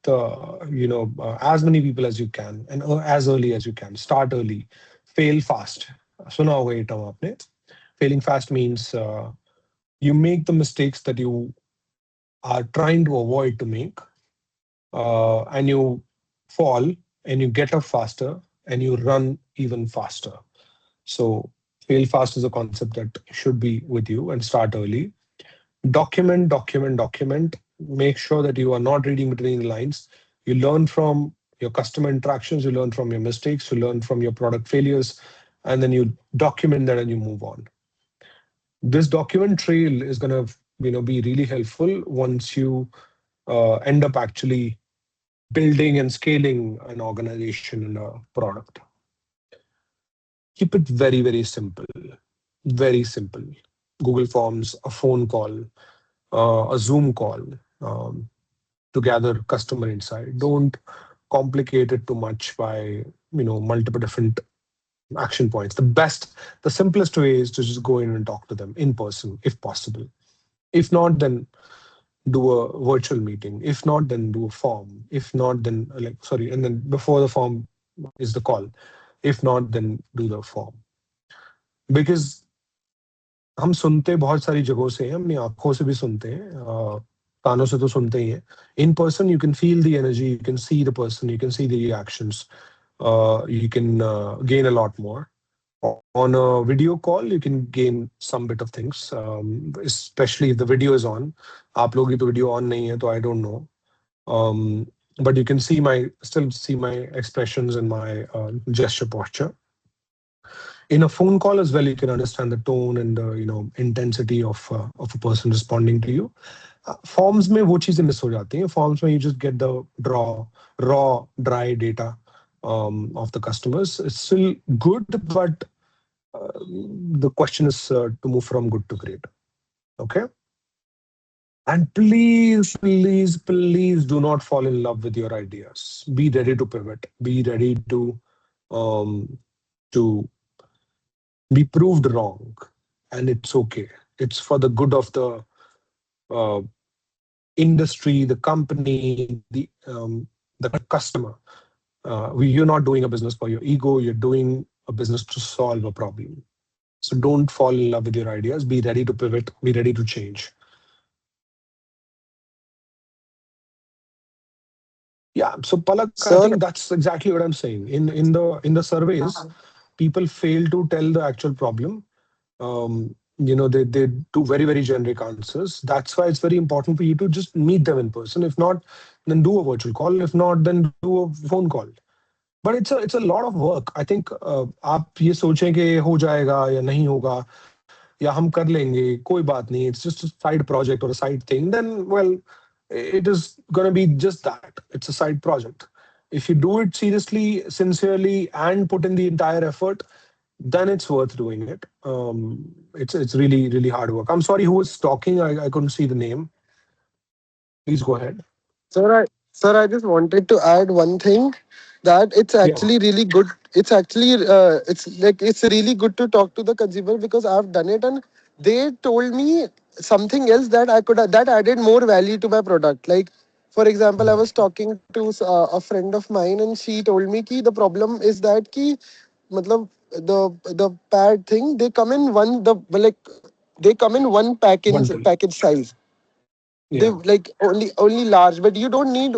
as many people as you can, and as early as you can. Start early, fail fast. सुना होगा ये term आपने. Failing fast means you make the mistakes that you are trying to avoid to make, and you fall and you get up faster and you run even faster. So fail fast is a concept that should be with you, and start early. Document, document, document. Make sure that you are not reading between the lines. You learn from your customer interactions, you learn from your mistakes, you learn from your product failures, and then you document that and you move on. This document trail is going to be really helpful once you end up actually building and scaling an organization and a product. Keep it very, very simple. Very simple. Google Forms, a phone call, a Zoom call, to gather customer insight. Don't complicate it too much by multiple different action points. The simplest way is to just go in and talk to them in person, if possible. If not, then do a virtual meeting. If not, then do a form. If not, then and then before the form is the call. If not, then do the form. Because हम सुनते बहुत सारी जगहों से हैं, अपनी आंखों से भी सुनते हैं, कानों से तो सुनते ही हैं. In person, you can feel the energy, you can see the person, you can see the reactions, you can gain a lot more. On a video call, you can gain some bit of things, especially if the video is on. आप लोगों की तो video on नहीं है, तो I don't know. But you can still see my expressions and my gesture posture. In a phone call as well, you can understand the tone and the intensity of a person responding to you. Forms में वो चीजें miss हो जाती हैं. Forms में you just get the raw, dry data of the customers. It's still good, but the question is to move from good to great. Okay. And please, please, please do not fall in love with your ideas. Be ready to pivot. Be ready to be proved wrong, and it's okay. It's for the good of the industry, the company, the customer. You're not doing a business for your ego. You're doing a business to solve a problem. So don't fall in love with your ideas. Be ready to pivot. Be ready to change. Yeah. So Palak, I Sir, think that's exactly what I'm saying. In the surveys, people fail to tell the actual problem. they do very, very generic answers. That's why it's very important for you to just meet them in person. If not, then do a virtual call. If not, then do a phone call. But it's a lot of work. I think आप ये सोचें कि हो जाएगा या नहीं होगा या हम कर लेंगे, कोई बात नहीं, it's just a side project or a side thing, then well, it is going to be just that. It's a side project. If you do it seriously, sincerely, and put in the entire effort, then it's worth doing it. It's really, really hard work. I'm sorry, who was talking? I couldn't see the name. Please go ahead. Sir, I just wanted to add one thing, that it's Yeah. actually really good. It's actually it's really good to talk to the consumer, because I've done it and they told me something else that that added more value to my product. Like, for example, I was talking to a friend of mine and she told me ki the problem is that ki matlab the pad thing, they come in one One pill. package size. They Yeah. like only large, but you don't need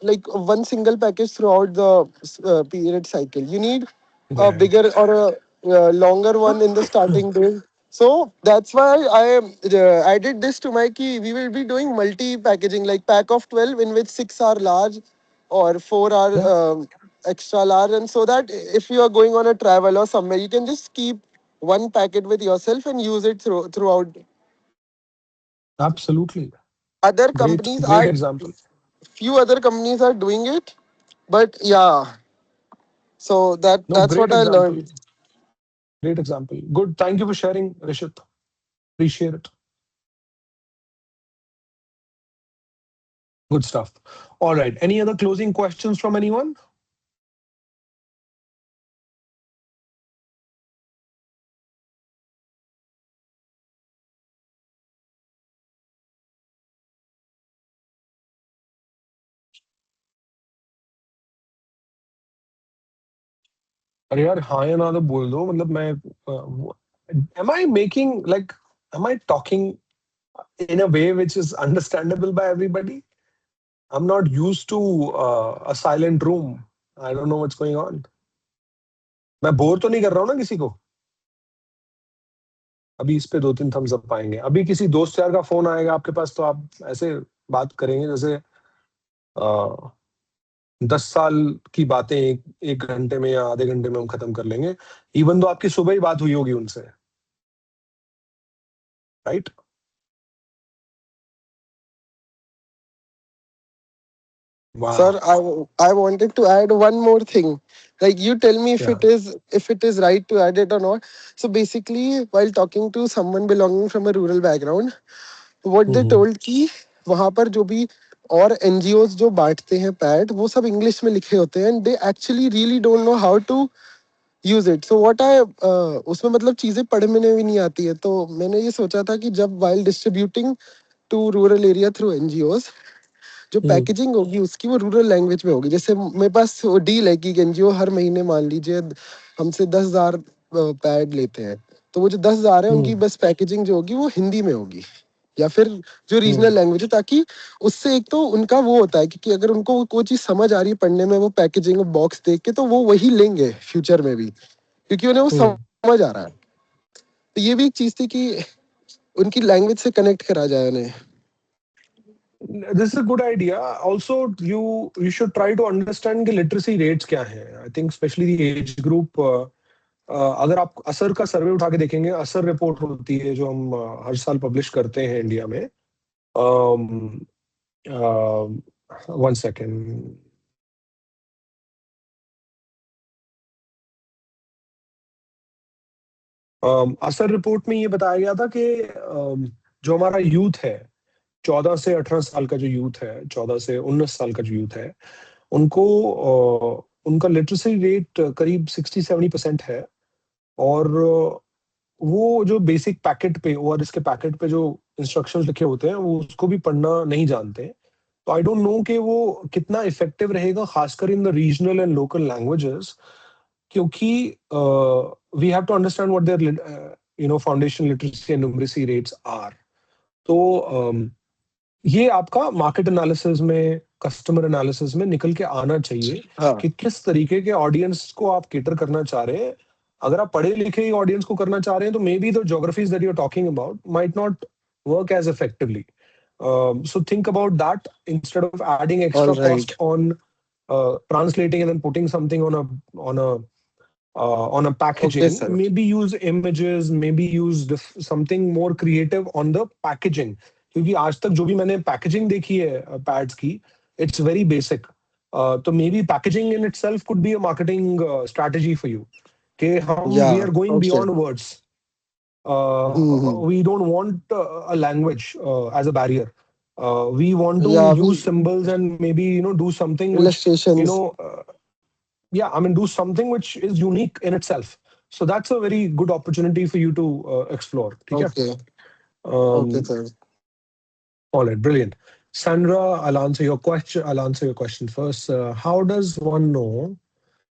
like one single package throughout the period cycle. You need a Right. bigger or a longer one in the starting days. So that's why I did this to my key. We will be doing multi packaging, like pack of 12 in which 6 are large or 4 are Yeah. extra large, and so that if you are going on a travel or somewhere, you can just keep one packet with yourself and use it throughout. Absolutely. Other Great, companies great are example. few other companies are doing it, but yeah, so No, that's great what I example. learned. Great example. Good. Thank you for sharing, Rishit. Appreciate it. Good stuff. All right. Any other closing questions from anyone? अरे यार हाँ या ना तो बोल दो, मतलब मैं am I making like am I talking in a way which is understandable by everybody? I'm not used to a silent room. I don't know what's going on. मैं बोर तो नहीं कर रहा हूँ ना किसी को? अभी इस पे 2-3 थम्स अप आएंगे. अभी किसी दोस्त यार का फोन आएगा आपके पास तो आप ऐसे बात करेंगे जैसे 10 साल की बातें एक घंटे में या आधे घंटे में हम खत्म कर लेंगे, इवन दो आपकी सुबह ही बात हुई होगी उनसे, राइट? Sir, वाह. I wanted to add one more thing. Like, you tell me Yeah. if it is right to add it or not. So basically, while talking to someone belonging from a rural background, what they Mhm. told कि वहाँ पर जो भी और NGOs जो बांटते हैं pad, वो सब इंग्लिश में लिखे होते हैं, and they actually really don't know how to use it. So what I उसमें मतलब चीजें पढ़ने में भी नहीं आती है, तो मैंने ये सोचा था कि जब while distributing to rural area through NGOs, जो हम्म. पैकेजिंग होगी उसकी वो रूरल लैंग्वेज में होगी. जैसे मेरे पास डील है कि एनजीओ हर महीने मान लीजिए हमसे 10,000 पैड लेते हैं, तो वो जो 10,000 है उनकी हम्म. बस पैकेजिंग जो होगी वो हिंदी में होगी या फिर जो रीजनल हम्म. लैंग्वेज है, ताकि उससे एक तो उनका वो होता है कि अगर उनको कोई चीज समझ आ रही है पढ़ने में, वो पैकेजिंग बॉक्स देख के तो वो वही लेंगे फ्यूचर में भी, क्योंकि उन्हें वो हम्म. समझ आ रहा है. तो ये भी एक चीज थी कि उनकी लैंग्वेज से कनेक्ट करा जाए उन्हें. This is a good idea. Also, you should try to understand the literacy rates क्या हैं. I think especially the age group. अगर आप असर का सर्वे उठा के देखेंगे, असर रिपोर्ट होती है जो हम हर साल पब्लिश करते हैं इंडिया में. One second. असर रिपोर्ट में ये बताया गया था कि जो हमारा यूथ है, 14 से 18 साल का जो यूथ है, 14 से 19 साल का जो यूथ है, उनको उनका लिटरेसी रेट करीब 60-70% है. और वो जो बेसिक पैकेट पे और इसके पैकेट पे जो इंस्ट्रक्शंस लिखे होते हैं वो उसको भी पढ़ना नहीं जानते. तो आई डोंट नो कि वो कितना इफेक्टिव रहेगा, खासकर in the regional and local languages, क्योंकि we have to understand what their foundation literacy and numeracy rates are. तो ये आपका मार्केट एनालिसिस में, कस्टमर एनालिसिस में निकल के आना चाहिए हाँ. कि किस तरीके के ऑडियंस को आप केटर करना चाह रहे हैं. अगर आप पढ़े लिखे ऑडियंस को करना चाह रहे हैं तो maybe the geographies that you are talking about might not work as effectively. So think about that instead of adding All extra cost right. on translating and then putting something on a on a Okay, packaging. sir. Maybe use images, maybe use something more creative on the packaging. क्योंकि आज तक जो भी मैंने packaging देखी है pads की, it's very basic. तो maybe packaging in itself could be a marketing strategy for you. कि हम we Yeah. are going Okay. beyond words. Hmm. We don't want a language as a barrier. We want to Yeah. use symbols and maybe do something which Illustrations. yeah, I mean do something which is unique in itself. So that's a very good opportunity for you to explore. ठीक है? Okay. Um, Okay, sir. all right, brilliant. Sandra, I'll answer your question. I'll answer your question first. How does one know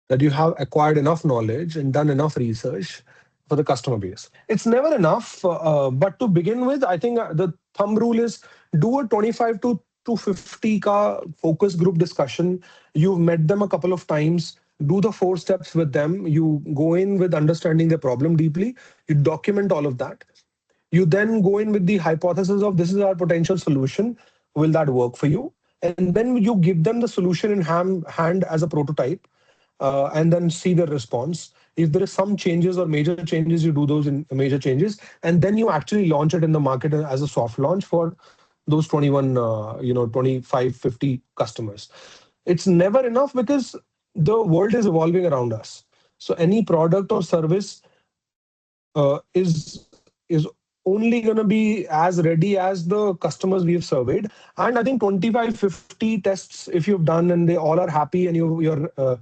that you have acquired enough knowledge and done enough research for the customer base? It's never enough, but to begin with, I think the thumb rule is do a 25 to 50 ka focus group discussion. You've met them a couple of times. Do the 4 steps with them. You go in with understanding their problem deeply. You document all of that. You then go in with the hypothesis of this is our potential solution. Will that work for you? And then you give them the solution in hand as a prototype, and then see the response. If there is some changes or major changes, you do those in major changes, and then you actually launch it in the market as a soft launch for those 21, 25, 50 customers. It's never enough because the world is evolving around us. So any product or service is only going to be as ready as the customers we have surveyed. And I think 25, 50 tests, if you've done and they all are happy and you're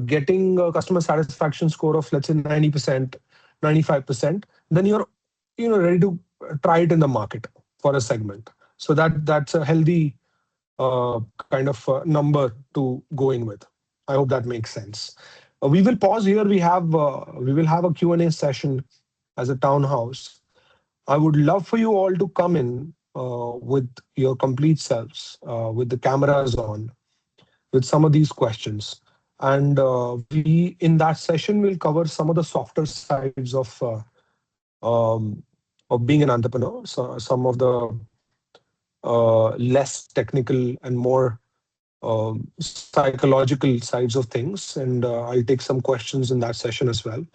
getting a customer satisfaction score of let's say 90%, 95%, then you're ready to try it in the market for a segment. So that's a healthy kind of number to go in with. I hope that makes sense. We will pause here. We will have a Q&A session as a townhouse. I would love for you all to come in with your complete selves, with the cameras on, with some of these questions. And we, in that session, will cover some of the softer sides of being an entrepreneur. So some of the less technical and more psychological sides of things. And I'll take some questions in that session as well.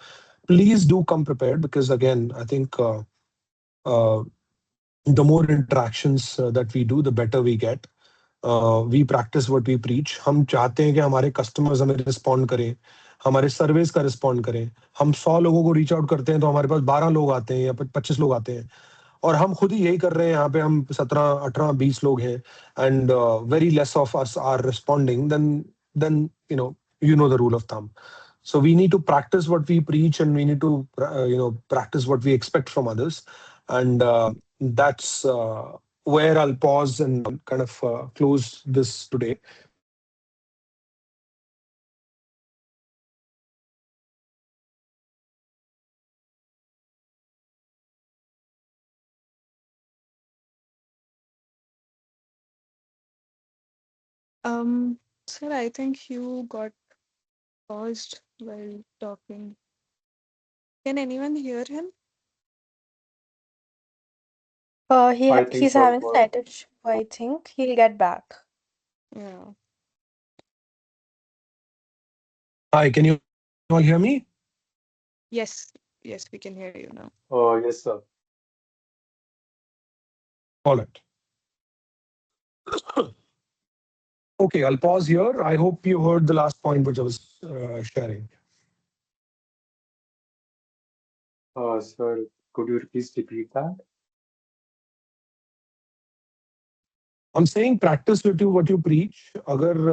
Please do come prepared because, again, I think the more interactions that we do, the better we get. We practice what we preach. हम चाहते हैं कि हमारे customers हमें respond करें, हमारे surveys का respond करें. हम 100 लोगों को reach out करते हैं तो हमारे पास 12 लोग आते हैं या 25 लोग आते हैं. और हम खुद ही यही कर रहे हैं. यहाँ पे हम 17, 18, 20 लोग हैं and very less of us are responding. Then you know the rule of thumb. So we need to practice what we preach and we need to practice what we expect from others. And that's where I'll pause and kind of close this today. Sir, I think you got paused while talking. Can anyone hear him? I think He's so. having slight issue. I think he'll get back. Yeah. Hi, can you all hear me? Yes, yes, we can hear you now. Oh, yes, sir. All right. Okay, I'll pause here. I hope you heard the last point which I was sharing. Sir, could you please repeat that? I'm saying practice what you preach. अगर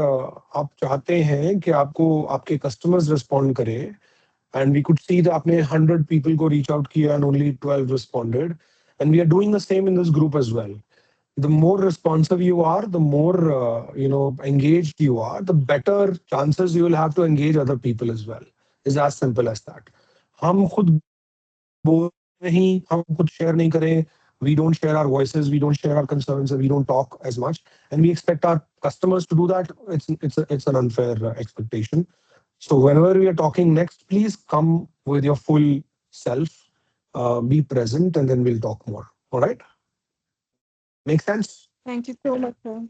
आप चाहते हैं कि आपको आपके customers respond करें, and we could see that आपने 100 people को reach out किया and only 12 responded, and we are doing the same in this group as well. The more responsive you are, the more engaged you are, the better chances you will have to engage other people as well. It's as simple as that. हम खुद बोल नहीं, हम खुद share नहीं करें. We don't share our voices, we don't share our concerns, and we don't talk as much. And we expect our customers to do that. It's an unfair expectation. So whenever we are talking next, please come with your full self. Be present, and then we'll talk more. All right? Make sense? Thank you so much, sir.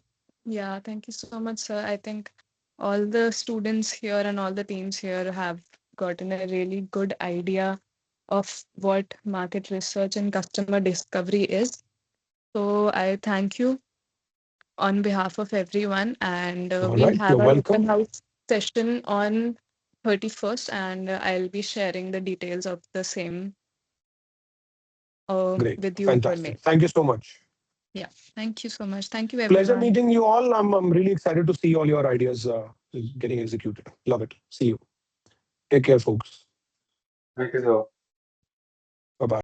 Yeah, thank you so much, sir. I think all the students here and all the teams here have gotten a really good idea of what market research and customer discovery is. So I thank you on behalf of everyone, and All we'll right. You're have our open welcome. house session on 31st, and I'll be sharing the details of the same Great. with you over mail. Fantastic. Thank you so much. Yeah, thank you so much. Thank you, Pleasure everyone. meeting you all. I'm really excited to see all your ideas getting executed. Love it. See you. Take care, folks. Thank you, sir. Bye bye.